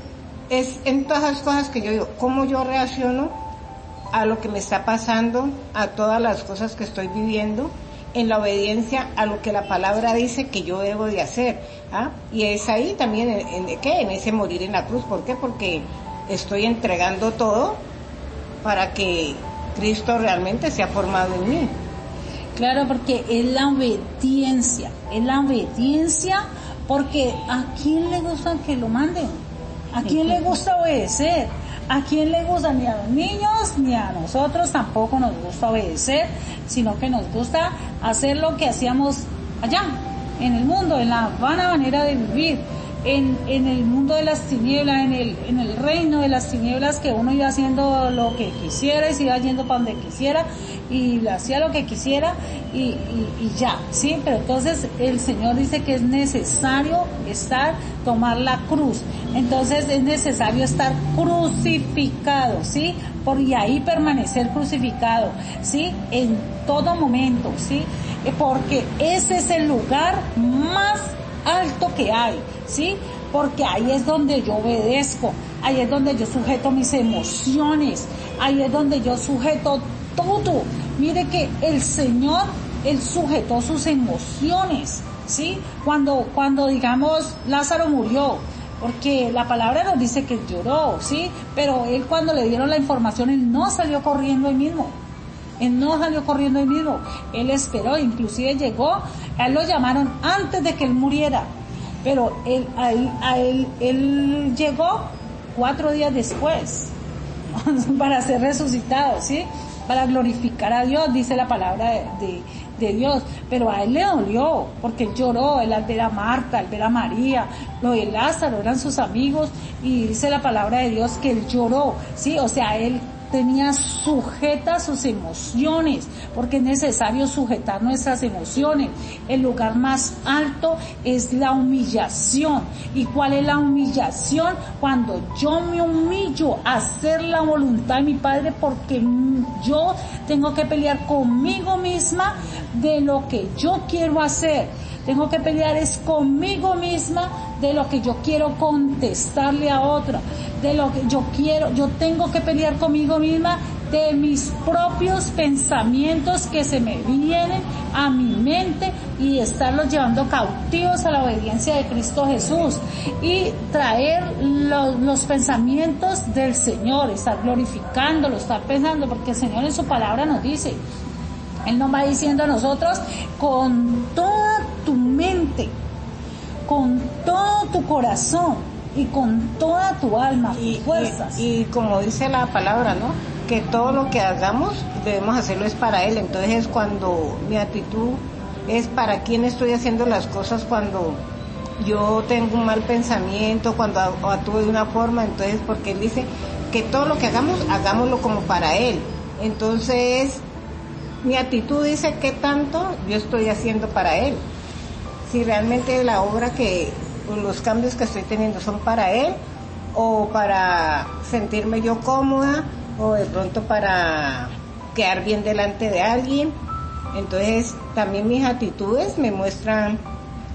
es en todas las cosas que yo digo, cómo yo reacciono a lo que me está pasando, a todas las cosas que estoy viviendo, en la obediencia a lo que la palabra dice que yo debo de hacer, ¿ah? Y es ahí también en ese morir en la cruz. ¿Por qué? Porque estoy entregando todo para que Cristo realmente sea formado en mí. Claro, porque es la obediencia porque ¿a quién le gusta que lo manden? ¿A quién le gusta obedecer? ¿A quién le gusta? Ni a los niños, ni a nosotros tampoco nos gusta obedecer, sino que nos gusta hacer lo que hacíamos allá, en el mundo, en la vana manera de vivir, en el mundo de las tinieblas, en el reino de las tinieblas, que uno iba haciendo lo que quisiera y se iba yendo para donde quisiera y hacía lo que quisiera y ya, ¿sí? Pero entonces el Señor dice que es necesario tomar la cruz. Entonces es necesario estar crucificado, ¿sí? Y ahí permanecer crucificado, ¿sí? En todo momento, ¿sí? Porque ese es el lugar más alto que hay, ¿sí? Porque ahí es donde yo obedezco, ahí es donde yo sujeto mis emociones, ahí es donde yo sujeto todo. Mire que el Señor, Él sujetó sus emociones, ¿sí? Cuando digamos Lázaro murió, porque la palabra nos dice que lloró, ¿sí? Pero Él, cuando le dieron la información, Él no salió corriendo ahí mismo. Él esperó, inclusive llegó, a él lo llamaron antes de que él muriera, pero él llegó 4 días después para ser resucitado, ¿sí? Para glorificar a Dios, dice la palabra de Dios, pero a él le dolió, porque él lloró, él al ver a Marta, al ver a María, lo de Lázaro, eran sus amigos, y dice la palabra de Dios que él lloró, ¿sí? O sea, él tenía sujetas sus emociones, porque es necesario sujetar nuestras emociones. El lugar más alto es la humillación. ¿Y cuál es la humillación? Cuando yo me humillo a hacer la voluntad de mi Padre, porque yo tengo que pelear conmigo misma de lo que yo quiero hacer. Tengo que pelear es conmigo misma de lo que yo quiero contestarle a otra, de lo que yo quiero. Yo tengo que pelear conmigo misma de mis propios pensamientos que se me vienen a mi mente y estarlos llevando cautivos a la obediencia de Cristo Jesús y traer los pensamientos del Señor, estar glorificándolo, estar pensando, porque el Señor en su palabra nos dice, Él nos va diciendo a nosotros, con toda tu mente, con todo tu corazón y con toda tu alma, tus fuerzas. Y como dice la palabra, ¿no? Que todo lo que hagamos debemos hacerlo es para Él. Entonces, cuando mi actitud es para quién estoy haciendo las cosas, cuando yo tengo un mal pensamiento, cuando actúo de una forma, entonces porque Él dice que todo lo que hagamos, hagámoslo como para Él. Entonces, mi actitud dice qué tanto yo estoy haciendo para Él. Si realmente la obra los cambios que estoy teniendo son para Él, o para sentirme yo cómoda, o de pronto para quedar bien delante de alguien. Entonces también mis actitudes me muestran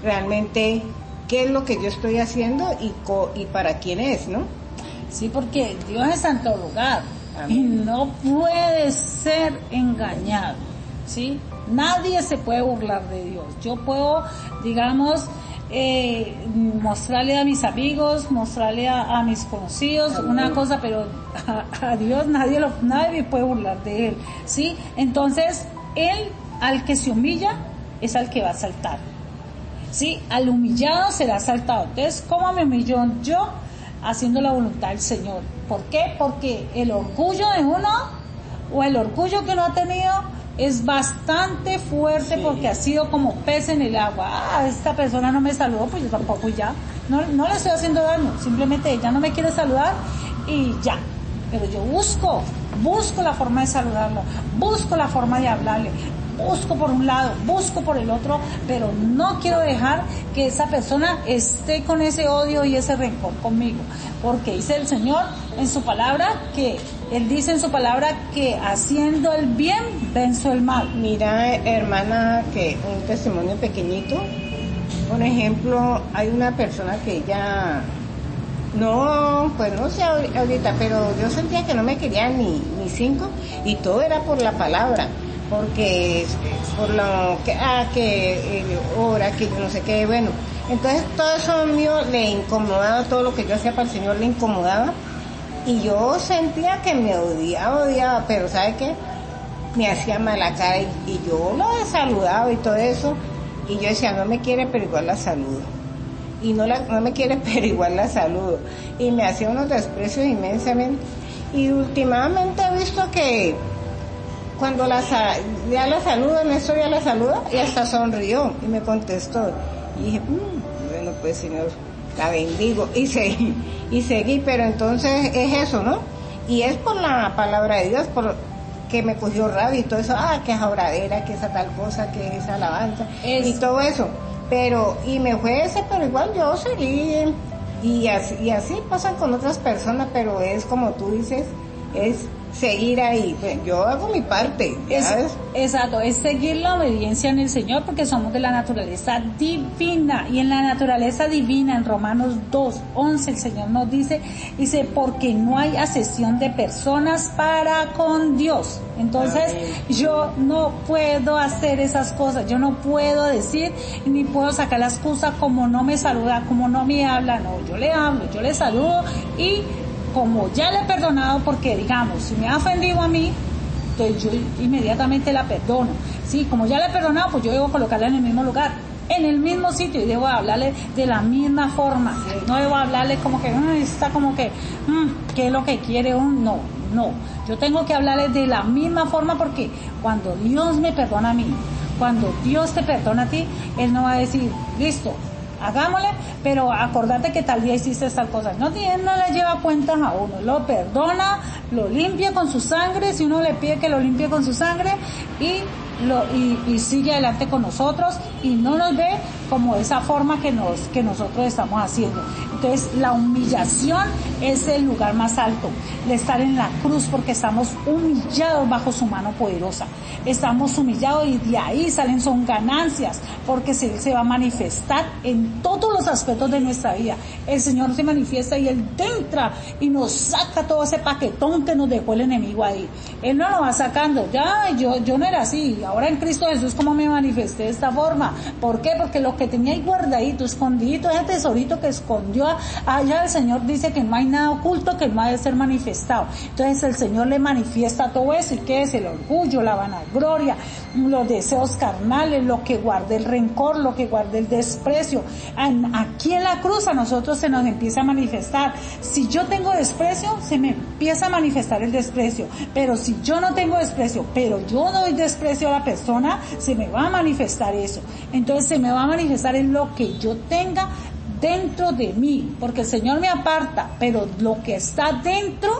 realmente qué es lo que yo estoy haciendo y para quién es, ¿no? Sí, porque Dios es santo lugar. Amén. Y no puede ser engañado, ¿sí? Nadie se puede burlar de Dios. Yo puedo, digamos, mostrarle a mis amigos, mostrarle a mis conocidos una cosa, pero a Dios nadie me puede burlar de Él, ¿sí? Entonces, Él, al que se humilla, es al que va a saltar, ¿sí? Al humillado será saltado. Entonces, ¿cómo me humillo yo? Haciendo la voluntad del Señor. ¿Por qué? Porque el orgullo de uno, o el orgullo que uno ha tenido, es bastante fuerte, sí. Porque ha sido como pez en el agua. Esta persona no me saludó, pues yo tampoco, ya. No le estoy haciendo daño, simplemente ella no me quiere saludar y ya. Pero yo busco la forma de saludarlo, busco la forma de hablarle, busco por un lado, busco por el otro, pero no quiero dejar que esa persona esté con ese odio y ese rencor conmigo, porque dice el Señor en su palabra Él dice en su palabra que haciendo el bien venzo el mal. Mira, hermana, que un testimonio pequeñito. Por ejemplo, hay una persona que ella, no, pues no sé ahorita, pero yo sentía que no me quería ni 5, y todo era por la palabra, porque por lo que ora, que yo no sé qué, bueno. Entonces todo eso mío le incomodaba, todo lo que yo hacía para el Señor le incomodaba, y yo sentía que me odiaba, pero ¿sabe qué? Me hacía mala cara y yo lo saludaba y todo eso, y yo decía, no me quiere, pero igual la saludo. Y no me quiere, pero igual la saludo. Y me hacía unos desprecios inmensamente. Y últimamente he visto que cuando ya la saludo, Néstor ya la saluda, y hasta sonrió y me contestó. Y dije, bueno, pues Señor, la bendigo. Y seguí, pero entonces es eso, ¿no? Y es por la palabra de Dios, que me cogió rabia y todo eso, que es obradera, que esa tal cosa, que es alabanza, y todo eso. Pero, y me fue ese, pero igual yo seguí, y así pasan con otras personas, pero es como tú dices, es seguir ahí. Yo hago mi parte, exacto, es seguir la obediencia en el Señor, porque somos de la naturaleza divina, y en la naturaleza divina, en Romanos 2:11, el Señor nos dice, porque no hay asesión de personas para con Dios. Entonces, yo no puedo hacer esas cosas, yo no puedo decir, ni puedo sacar la excusa como no me saluda, como no me habla, no, yo le hablo, yo le saludo, y como ya le he perdonado, porque digamos, si me ha ofendido a mí, entonces yo inmediatamente la perdono. Sí, como ya le he perdonado, pues yo debo colocarla en el mismo lugar, en el mismo sitio, y debo hablarle de la misma forma. No debo hablarle como que, está como que, ¿qué es lo que quiere? No. Yo tengo que hablarle de la misma forma, porque cuando Dios me perdona a mí, cuando Dios te perdona a ti, Él no va a decir, listo, hagámosle, pero acordate que tal día hiciste tal cosa. No, Él no le lleva cuentas a uno, lo perdona, lo limpia con su sangre, si uno le pide que lo limpie con su sangre, y sigue adelante con nosotros, y no nos ve como esa forma que nosotros estamos haciendo. Entonces, la humillación es el lugar más alto, el estar en la cruz, porque estamos humillados bajo su mano poderosa. Estamos humillados, y de ahí son ganancias, porque se va a manifestar en todos los aspectos de nuestra vida. El Señor se manifiesta y Él entra y nos saca todo ese paquetón que nos dejó el enemigo ahí. Él no lo va sacando. Ya, yo no era así. Ahora en Cristo Jesús, ¿cómo me manifesté de esta forma? ¿Por qué? Porque lo que tenía ahí guardadito, escondidito, ese tesorito que escondió allá, el Señor dice que no hay nada oculto que no ha de ser manifestado. Entonces el Señor le manifiesta todo eso. ¿Y qué es? El orgullo, la vanagloria, los deseos carnales, lo que guarda el rencor, lo que guarda el desprecio. Aquí en la cruz a nosotros se nos empieza a manifestar. Si yo tengo desprecio, se me empieza a manifestar el desprecio. Pero si yo no tengo desprecio, pero yo doy desprecio a la persona, se me va a manifestar eso. Entonces se me va a manifestar en lo que yo tenga dentro de mí, porque el Señor me aparta, pero lo que está dentro,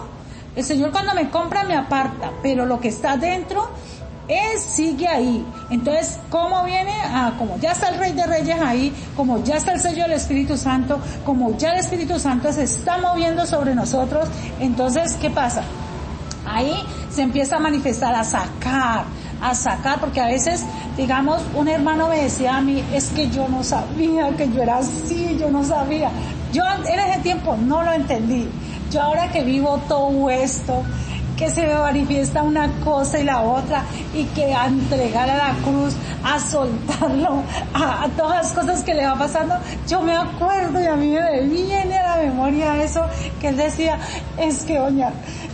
el Señor cuando me compra me aparta, pero lo que está dentro, Él sigue ahí. Entonces, ¿cómo viene? Como ya está el Rey de Reyes ahí, como ya está el sello del Espíritu Santo, como ya el Espíritu Santo se está moviendo sobre nosotros, entonces, ¿qué pasa? Ahí se empieza a manifestar, a sacar, porque a veces, digamos, un hermano me decía a mí, es que yo no sabía que yo era así, yo no sabía. Yo en ese tiempo no lo entendí. Yo ahora que vivo todo esto, que se me manifiesta una cosa y la otra, y que a entregar a la cruz, a soltarlo, a todas las cosas que le va pasando, yo me acuerdo y a mí me viene a la memoria eso, que él decía, es que doña,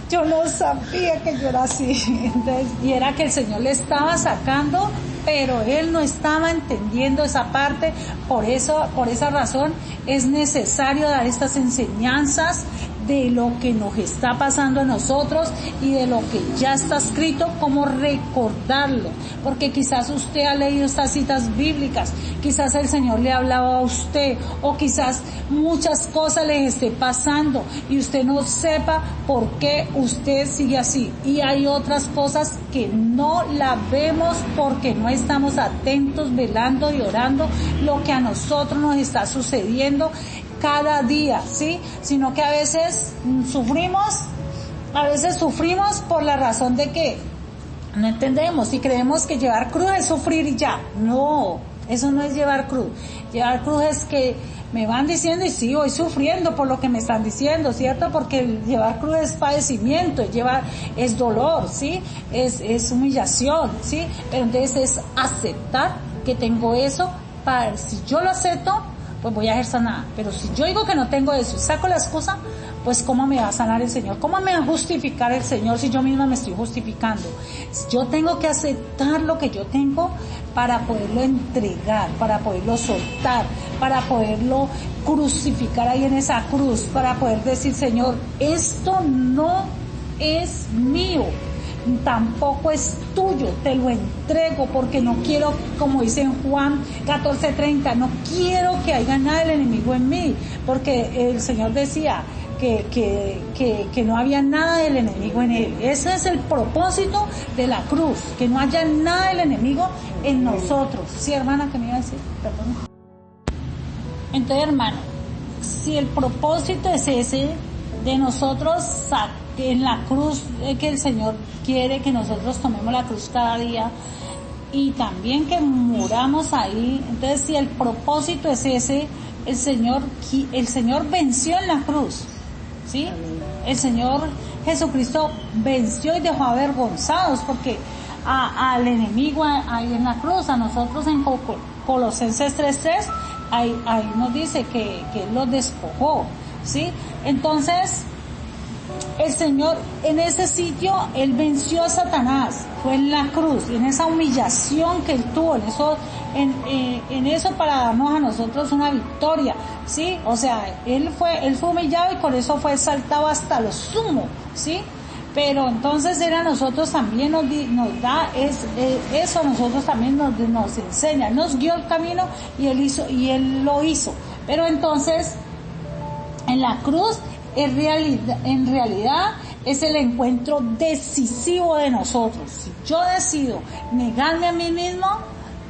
yo no sabía que yo era así. Entonces, y era que el Señor le estaba sacando, pero él no estaba entendiendo esa parte. Por esa razón es necesario dar estas enseñanzas de lo que nos está pasando a nosotros y de lo que ya está escrito, cómo recordarlo, porque quizás usted ha leído estas citas bíblicas, quizás el Señor le ha hablado a usted, o quizás muchas cosas le esté pasando y usted no sepa por qué usted sigue así, y hay otras cosas que no la vemos porque no estamos atentos, velando y orando lo que a nosotros nos está sucediendo cada día, ¿sí? Sino que a veces sufrimos por la razón de que no entendemos y creemos que llevar cruz es sufrir y ya. No, eso no es llevar cruz. Llevar cruz es que me van diciendo y sí, voy sufriendo por lo que me están diciendo, ¿cierto? Porque llevar cruz es padecimiento, es dolor, ¿sí? Es humillación, ¿sí? Pero entonces es aceptar que tengo eso, para si yo lo acepto, pues voy a ser sanada. Pero si yo digo que no tengo eso y saco la excusa, pues ¿cómo me va a sanar el Señor? ¿Cómo me va a justificar el Señor si yo misma me estoy justificando? Yo tengo que aceptar lo que yo tengo para poderlo entregar, para poderlo soltar, para poderlo crucificar ahí en esa cruz, para poder decir, Señor, esto no es mío, tampoco es tuyo, te lo entrego porque no quiero, como dice en Juan 14:30, no quiero que haya nada del enemigo en mí, porque el Señor decía que no había nada del enemigo en él. Ese es el propósito de la cruz, que no haya nada del enemigo en nosotros. Sí, hermana, ¿qué me iba a decir? Perdón. Entonces, hermano, si el propósito es ese de nosotros en la cruz, que el Señor quiere que nosotros tomemos la cruz cada día y también que muramos ahí, entonces si el propósito es ese, el Señor venció en la cruz, ¿sí? El Señor Jesucristo venció y dejó avergonzados porque al enemigo ahí en la cruz, a nosotros en Colosenses 3:3, ahí nos dice que Él los despojó, ¿sí? Entonces, el Señor en ese sitio, Él venció a Satanás, fue en la cruz, y en esa humillación que Él tuvo, en eso para darnos a nosotros una victoria, ¿sí? O sea, Él fue humillado y con eso fue exaltado hasta lo sumo, ¿sí? Pero entonces Él a nosotros también nos da eso, a nosotros también nos enseña, nos guió el camino y Él lo hizo. Pero entonces, en la cruz, en realidad es el encuentro decisivo de nosotros. Si yo decido negarme a mí mismo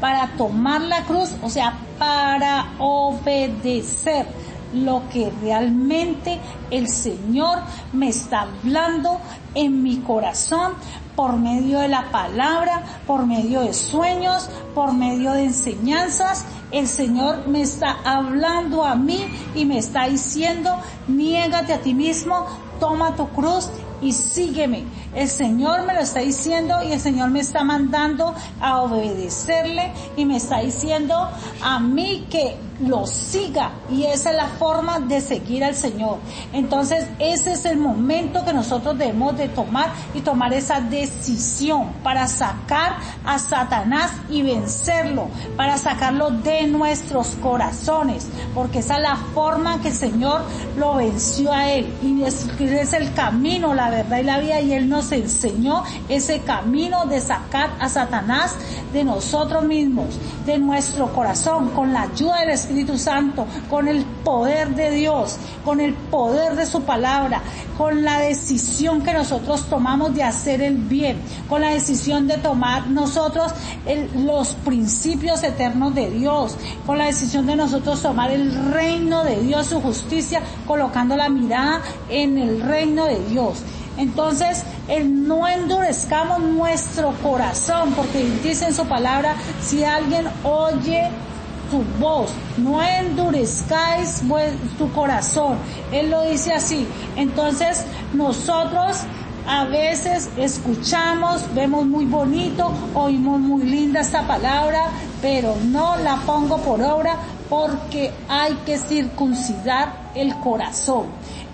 para tomar la cruz, o sea, para obedecer lo que realmente el Señor me está hablando en mi corazón, por medio de la palabra, por medio de sueños, por medio de enseñanzas, el Señor me está hablando a mí y me está diciendo, niégate a ti mismo, toma tu cruz y sígueme. El Señor me lo está diciendo y el Señor me está mandando a obedecerle y me está diciendo a mí que lo siga, y esa es la forma de seguir al Señor. Entonces ese es el momento que nosotros debemos de tomar esa decisión para sacar a Satanás y vencerlo, para sacarlo de nuestros corazones, porque esa es la forma que el Señor lo venció a Él, y es el camino, la verdad y la vida, y Él nos enseñó ese camino de sacar a Satanás de nosotros mismos, de nuestro corazón, con la ayuda del Espíritu Santo, con el poder de Dios, con el poder de su palabra, con la decisión que nosotros tomamos de hacer el bien, con la decisión de tomar nosotros los principios eternos de Dios, con la decisión de nosotros tomar el reino de Dios, su justicia, colocando la mirada en el reino de Dios. Entonces, no endurezcamos nuestro corazón, porque dice en su palabra, si alguien oye tu voz, no endurezcáis tu corazón. Él lo dice así. Entonces, nosotros a veces escuchamos, vemos muy bonito, oímos muy linda esta palabra, pero no la pongo por obra porque hay que circuncidar el corazón.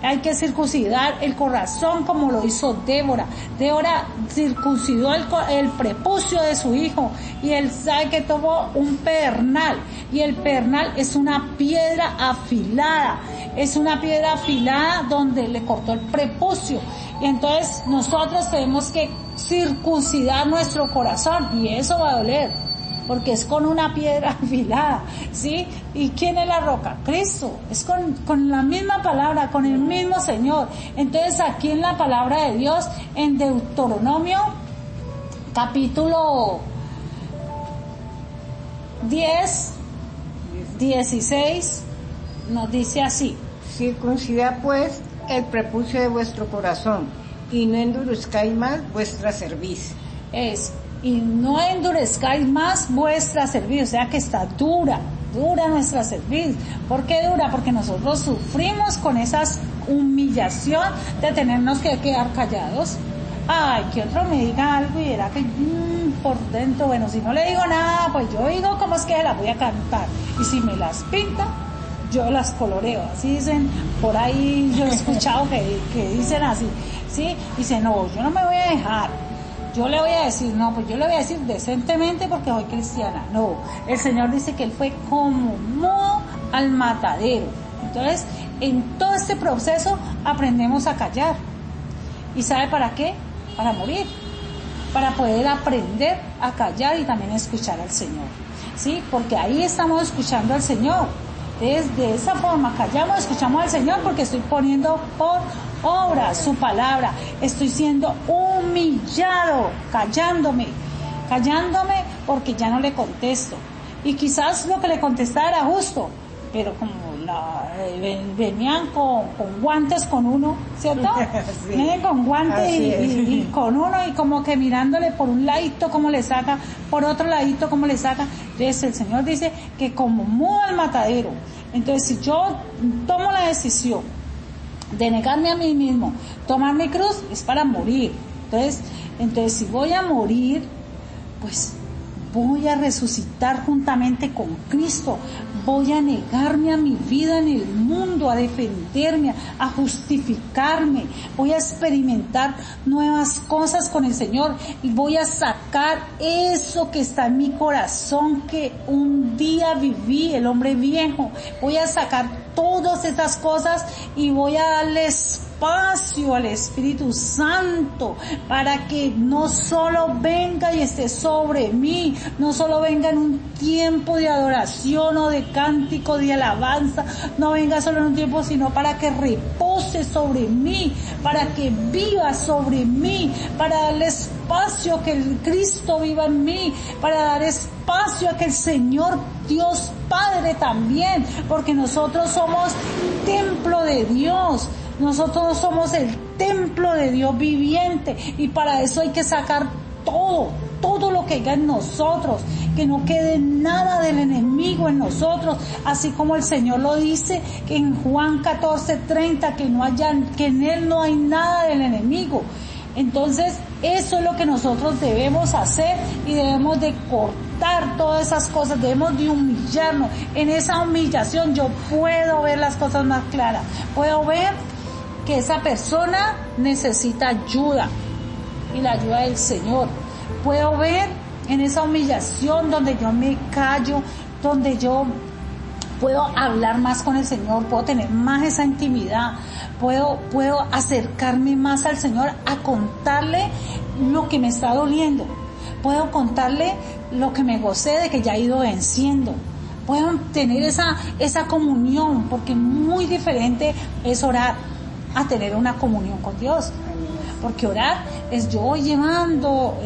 Hay que circuncidar el corazón como lo hizo Débora. Débora circuncidó el prepucio de su hijo y él sabe que tomó un pedernal y el pedernal es una piedra afilada. Es una piedra afilada donde le cortó el prepucio. Y entonces nosotros tenemos que circuncidar nuestro corazón y eso va a doler, porque es con una piedra afilada, ¿sí? ¿Y quién es la roca? Cristo. Es con la misma palabra, con el mismo Señor. Entonces aquí en la palabra de Dios, en Deuteronomio, capítulo 10, 16, nos dice así. Circuncidad pues el prepucio de vuestro corazón, y no endurezcáis más vuestra cerviz. Y no endurezcáis más vuestra cerviz, o sea que está dura nuestra cerviz. ¿Por qué dura? Porque nosotros sufrimos con esa humillación de tenernos que quedar callados. Ay, que otro me diga algo y era que por dentro, bueno, si no le digo nada, pues yo digo cómo es que las voy a cantar. Y si me las pinta, yo las coloreo. Así dicen, por ahí yo he escuchado que dicen así, ¿sí? Dicen, no, yo no me voy a dejar. Yo le voy a decir, no, pues yo le voy a decir decentemente porque soy cristiana. No, el Señor dice que Él fue como moho al matadero. Entonces, en todo este proceso aprendemos a callar. ¿Y sabe para qué? Para morir. Para poder aprender a callar y también escuchar al Señor. ¿Sí? Porque ahí estamos escuchando al Señor. De esa forma callamos, escuchamos al Señor porque estoy poniendo por obra su palabra. Estoy siendo humillado, callándome porque ya no le contesto. Y quizás lo que le contestaba era justo, pero como venían con guantes con uno, ¿cierto? Sí. Vienen con guantes y con uno y como que mirándole por un ladito como le saca, por otro ladito como le saca. Entonces el Señor dice que como moho al matadero. Entonces si yo tomo la decisión de negarme a mí mismo, tomar mi cruz, es para morir. Entonces si voy a morir, pues voy a resucitar juntamente con Cristo, voy a negarme a mi vida en el mundo, a defenderme, a justificarme, voy a experimentar nuevas cosas con el Señor y voy a sacar eso que está en mi corazón que un día viví, el hombre viejo, voy a sacar todas esas cosas y voy a darle espacio al Espíritu Santo para que no solo venga y esté sobre mí, no solo venga en un tiempo de adoración o de cántico, de alabanza, no venga solo en un tiempo, sino para que repose sobre mí, para que viva sobre mí, para darle espacio a que el Cristo viva en mí, para dar espacio a que el Señor Dios Padre también, porque nosotros somos templo de Dios. Nosotros somos el templo de Dios viviente y para eso hay que sacar todo lo que haya en nosotros, que no quede nada del enemigo en nosotros, así como el Señor lo dice que en Juan 14:30, que en Él no hay nada del enemigo. Entonces eso es lo que nosotros debemos hacer y debemos de cortar todas esas cosas, debemos de humillarnos. En esa humillación yo puedo ver las cosas más claras, puedo ver que esa persona necesita ayuda y la ayuda del Señor. Puedo ver en esa humillación donde yo me callo, donde yo puedo hablar más con el Señor, puedo tener más esa intimidad, puedo acercarme más al Señor a contarle lo que me está doliendo, puedo contarle lo que me gocé de que ya he ido venciendo. Puedo tener esa comunión, porque muy diferente es orar a tener una comunión con Dios, porque orar es yo voy llevando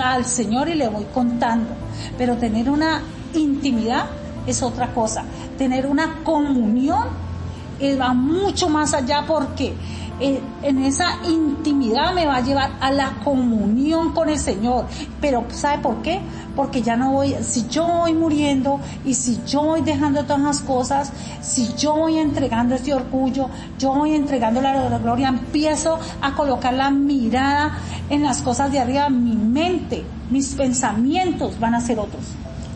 al Señor y le voy contando, pero tener una intimidad es otra cosa, tener una comunión va mucho más allá, porque en esa intimidad me va a llevar a la comunión con el Señor. Pero ¿sabe por qué? Porque ya no voy, si yo voy muriendo y si yo voy dejando todas las cosas, si yo voy entregando este orgullo, yo voy entregando la gloria, empiezo a colocar la mirada en las cosas de arriba, mi mente mis pensamientos van a ser otros.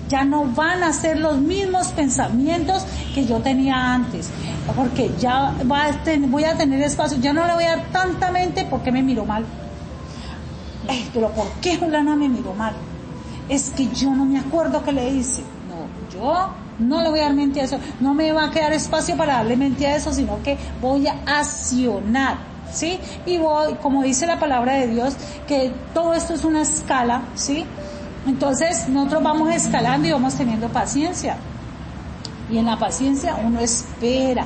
Ya no van a ser los mismos pensamientos que yo tenía antes, porque ya voy a tener espacio, ya no le voy a dar tanta mente porque me miró mal. Pero ¿por qué Juliana me miró mal? Es que yo no me acuerdo qué le hice. No, yo no le voy a dar mente a eso, no me va a quedar espacio para darle mente a eso, sino que voy a accionar, ¿sí? Y voy, como dice la palabra de Dios, que todo esto es una escala, ¿sí? Entonces nosotros vamos escalando y vamos teniendo paciencia. Y en la paciencia uno espera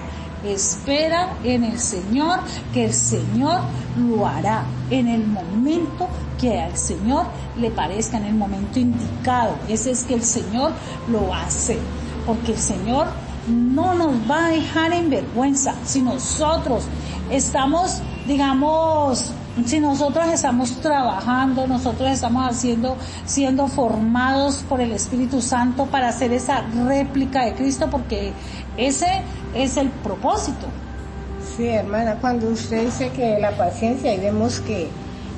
en el Señor, que el Señor lo hará en el momento que al Señor le parezca, en el momento indicado. Ese es que el Señor lo hace, porque el Señor no nos va a dejar en vergüenza. Si nosotros estamos, si nosotros estamos trabajando, nosotros estamos siendo formados por el Espíritu Santo para hacer esa réplica de Cristo, porque ese es el propósito. Sí, hermana, cuando usted dice que la paciencia, y vemos que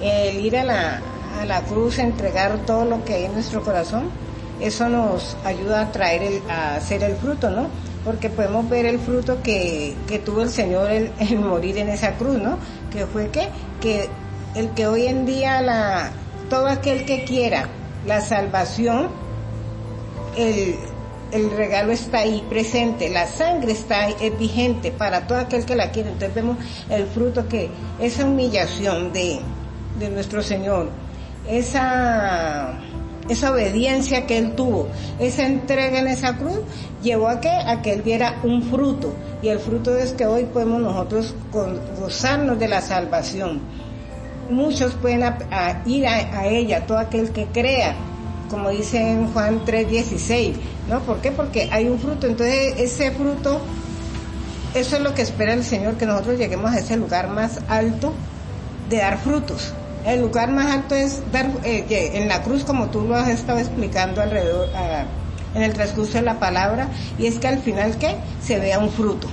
el ir a la cruz, entregar todo lo que hay en nuestro corazón, eso nos ayuda a hacer el fruto, ¿no? Porque podemos ver el fruto que tuvo el Señor el morir en esa cruz, ¿no? Que fue que el que hoy en día todo aquel que quiera la salvación, el regalo está ahí presente, la sangre está ahí, es vigente para todo aquel que la quiere. Entonces vemos el fruto, que esa humillación de nuestro Señor, esa obediencia que Él tuvo, esa entrega en esa cruz, llevó a que Él diera un fruto, y el fruto es que hoy podemos nosotros gozarnos de la salvación. Muchos pueden ir a ella, todo aquel que crea, como dice en Juan 3:16, ¿no? ¿Por qué? Porque hay un fruto. Entonces ese fruto, eso es lo que espera el Señor, que nosotros lleguemos a ese lugar más alto de dar frutos. El lugar más alto es dar, en la cruz, como tú lo has estado explicando en el transcurso de la palabra, y es que al final, ¿qué? Se vea un fruto,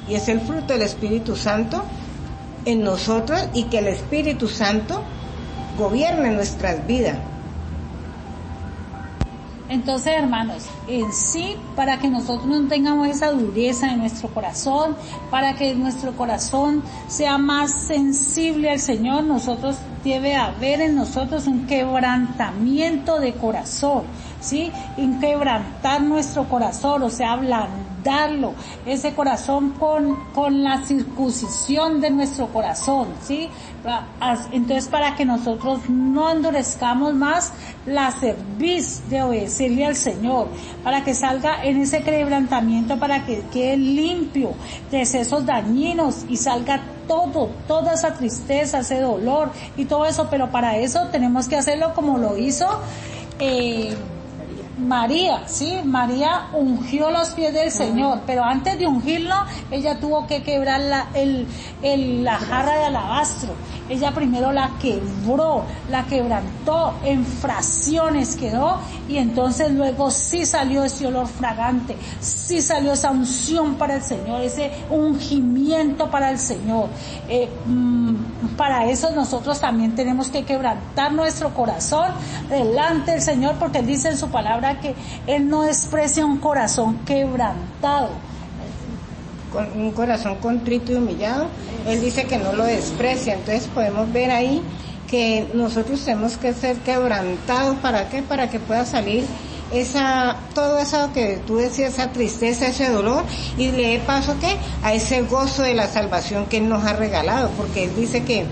y es el fruto del Espíritu Santo en nosotros, y que el Espíritu Santo gobierne nuestras vidas. Entonces, hermanos, en sí, para que nosotros no tengamos esa dureza en nuestro corazón, para que nuestro corazón sea más sensible al Señor, debe haber en nosotros un quebrantamiento de corazón, ¿sí? Un quebrantar nuestro corazón, o sea, ablandarlo, ese corazón con la circuncisión de nuestro corazón, ¿sí? Entonces, para que nosotros no endurezcamos más la cerviz de obedecerle al Señor, para que salga en ese quebrantamiento, para que quede limpio de esos dañinos y salga toda esa tristeza, ese dolor y todo eso. Pero para eso tenemos que hacerlo como lo hizo María, ¿sí? María ungió los pies del Señor, pero antes de ungirlo, ella tuvo que quebrar la jarra de alabastro. Ella primero la quebró, la quebrantó, en fracciones quedó, y entonces luego sí salió ese olor fragante, sí salió esa unción para el Señor, ese ungimiento para el Señor. Para eso nosotros también tenemos que quebrantar nuestro corazón delante del Señor, porque Él dice en su palabra que Él no desprecia un corazón quebrantado. Con un corazón contrito y humillado, Él dice que no lo desprecia. Entonces podemos ver ahí que nosotros tenemos que ser quebrantados. ¿Para qué? Para que pueda salir todo eso que tú decías, esa tristeza, ese dolor, y le dé paso a ese gozo de la salvación que Él nos ha regalado, porque Él dice que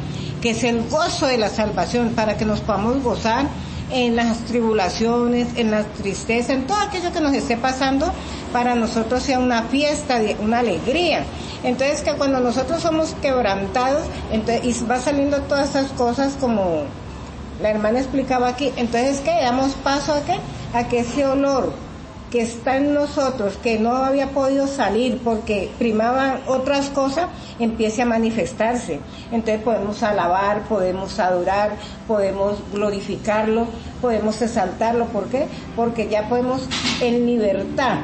es el gozo de la salvación, para que nos podamos gozar en las tribulaciones, en la tristeza, en todo aquello que nos esté pasando, para nosotros sea una fiesta, una alegría. Entonces, que cuando nosotros somos quebrantados, y va saliendo todas esas cosas como la hermana explicaba aquí, entonces que damos paso a que ese olor que está en nosotros, que no había podido salir porque primaban otras cosas, empiece a manifestarse. Entonces podemos alabar, podemos adorar, podemos glorificarlo, podemos exaltarlo. ¿Por qué? Porque ya podemos en libertad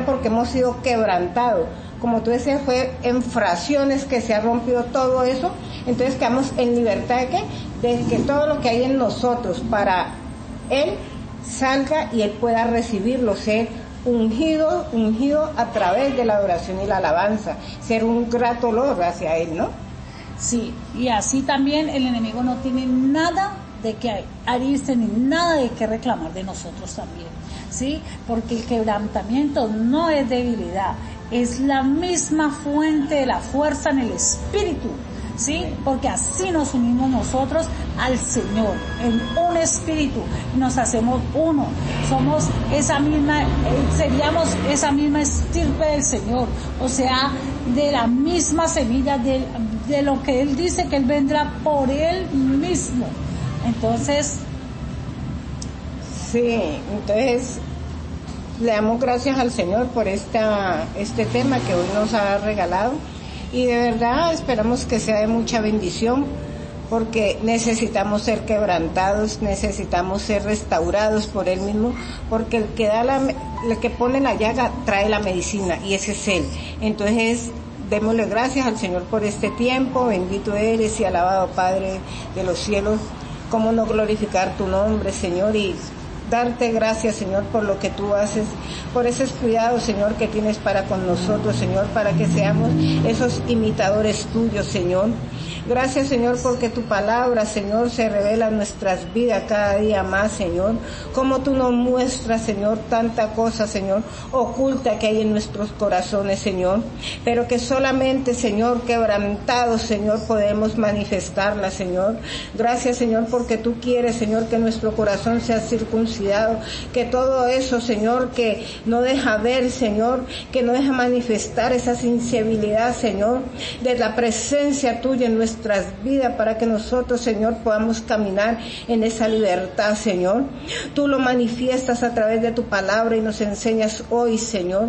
porque hemos sido quebrantados. como tú decías, fue en fracciones que se ha rompido todo eso. Entonces quedamos en libertad de ¿qué? De que todo lo que hay en nosotros para Él salga y Él pueda recibirlo, ser ungido a través de la adoración y la alabanza, ser un grato olor hacia Él, ¿no? Sí, y así también el enemigo no tiene nada de que herirse ni nada de que reclamar de nosotros también, ¿sí? Porque el quebrantamiento no es debilidad, es la misma fuente de la fuerza en el espíritu, ¿sí? Porque así nos unimos nosotros al Señor, en un espíritu, nos hacemos uno, somos esa misma, seríamos esa misma estirpe del Señor, o sea, de la misma semilla, de lo que Él dice que Él vendrá por Él mismo. Entonces, sí, entonces le damos gracias al Señor por este tema que hoy nos ha regalado, y de verdad esperamos que sea de mucha bendición, porque necesitamos ser quebrantados, necesitamos ser restaurados por Él mismo, porque el que pone la llaga trae la medicina, y ese es Él. Entonces, démosle gracias al Señor por este tiempo. Bendito eres y alabado Padre de los cielos. Cómo no glorificar tu nombre, Señor, y darte gracias, Señor, por lo que tú haces, por esos cuidados, Señor, que tienes para con nosotros, Señor, para que seamos esos imitadores tuyos, Señor. Gracias, Señor, porque tu palabra, Señor, se revela en nuestras vidas cada día más, Señor. Como tú nos muestras, Señor, tanta cosa, Señor, oculta que hay en nuestros corazones, Señor. Pero que solamente, Señor, quebrantados, Señor, podemos manifestarla, Señor. Gracias, Señor, porque tú quieres, Señor, que nuestro corazón sea circuncidado. Que todo eso, Señor, que no deja ver, Señor, que no deja manifestar esa sensibilidad, Señor, de la presencia tuya en nuestras vidas, para que nosotros, Señor, podamos caminar en esa libertad, Señor. Tú lo manifiestas a través de tu palabra y nos enseñas hoy, Señor,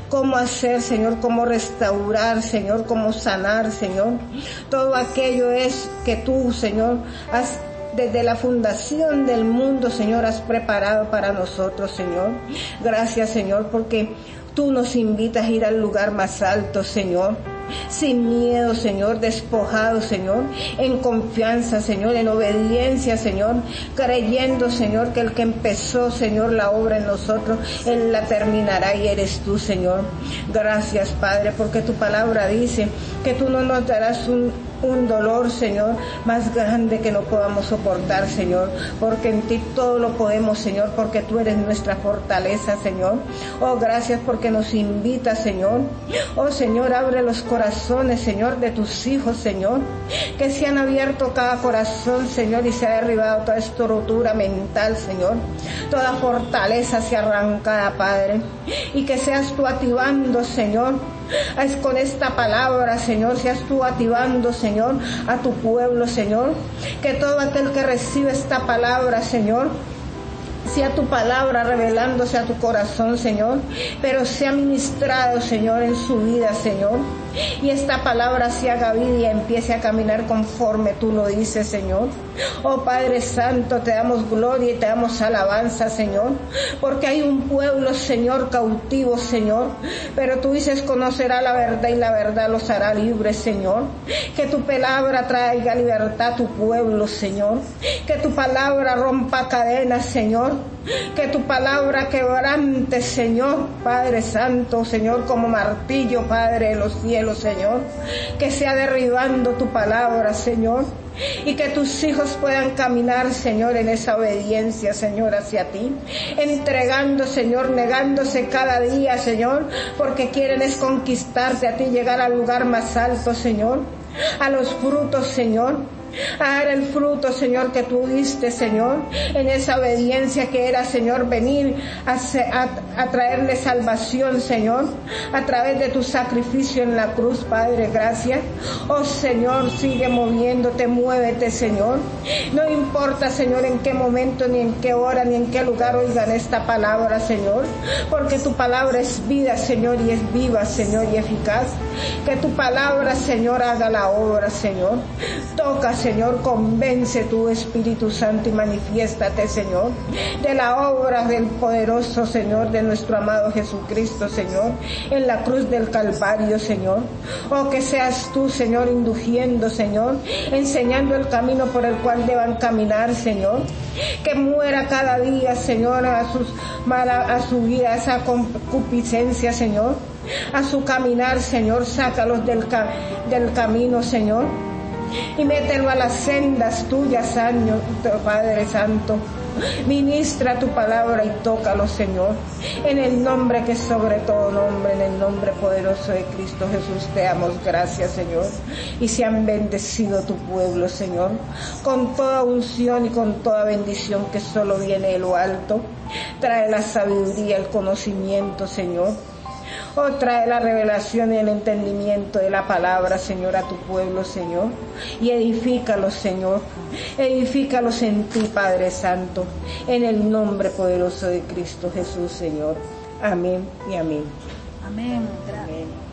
cómo hacer, Señor, cómo restaurar, Señor, cómo sanar, Señor. Todo aquello es que tú, Señor, has desde la fundación del mundo, Señor, has preparado para nosotros, Señor. Gracias, Señor, porque tú nos invitas a ir al lugar más alto, Señor. Sin miedo, Señor, despojado, Señor, en confianza, Señor, en obediencia, Señor, creyendo, Señor, que el que empezó, Señor, la obra en nosotros, Él la terminará, y eres tú, Señor. Gracias, Padre, porque tu palabra dice que tú no nos darás un dolor, Señor, más grande que no podamos soportar, Señor, porque en ti todo lo podemos, Señor, porque tú eres nuestra fortaleza, Señor. Oh, gracias porque nos invitas, Señor. Oh, Señor, abre los corazones, Señor, de tus hijos, Señor, que se han abierto cada corazón, Señor, y se ha derribado toda estructura mental, Señor. Toda fortaleza se arranca, Padre, y que seas tú activando, Señor, es con esta palabra, Señor, seas tú activando, Señor, a tu pueblo, Señor, que todo aquel que recibe esta palabra, Señor, sea tu palabra revelándose a tu corazón, Señor, pero sea ministrado, Señor, en su vida, Señor, y esta palabra se haga vida y empiece a caminar conforme tú lo dices, Señor. Oh Padre Santo, te damos gloria y te damos alabanza, Señor, porque hay un pueblo, Señor, cautivo, Señor, pero tú dices conocerá la verdad y la verdad los hará libres, Señor. Que tu palabra traiga libertad a tu pueblo, Señor, que tu palabra rompa cadenas, Señor, que tu palabra quebrante, Señor, Padre Santo, Señor, como martillo, Padre de los cielos, Señor, que sea derribando tu palabra, Señor, y que tus hijos puedan caminar, Señor, en esa obediencia, Señor, hacia ti, entregando, Señor, negándose cada día, Señor, porque quieren es conquistarte a ti, llegar al lugar más alto, Señor, a los frutos, Señor, a dar el fruto, Señor, que tú diste, Señor, en esa obediencia que era, Señor, venir a traerle salvación, Señor, a través de tu sacrificio en la cruz, Padre, gracias. Oh, Señor, sigue moviéndote, muévete, Señor. No importa, Señor, en qué momento, ni en qué hora, ni en qué lugar oigan esta palabra, Señor, porque tu palabra es vida, Señor, y es viva, Señor, y eficaz. Que tu palabra, Señor, haga la obra, Señor. Toca, Señor, convence tu Espíritu Santo y manifiéstate, Señor, de la obra del poderoso, Señor, de nuestro amado Jesucristo, Señor, en la cruz del Calvario, Señor. Oh, que seas tú, Señor, induciendo, Señor, enseñando el camino por el cual deban caminar, Señor. Que muera cada día, Señor, a su vida, esa concupiscencia, Señor, a su caminar, Señor. Sácalos del camino, Señor, y mételo a las sendas tuyas, Señor, Padre Santo. Ministra tu palabra y tócalo, Señor, en el nombre que es sobre todo nombre, en el nombre poderoso de Cristo Jesús. Te damos gracias, Señor, y sean bendecido tu pueblo, Señor, con toda unción y con toda bendición que solo viene de lo alto. Trae la sabiduría, el conocimiento, Señor. Oh, trae la revelación y el entendimiento de la palabra, Señor, a tu pueblo, Señor, y edifícalos, Señor, edifícalos en ti, Padre Santo, en el nombre poderoso de Cristo Jesús, Señor. Amén y amén. Amén. Gracias. Amén.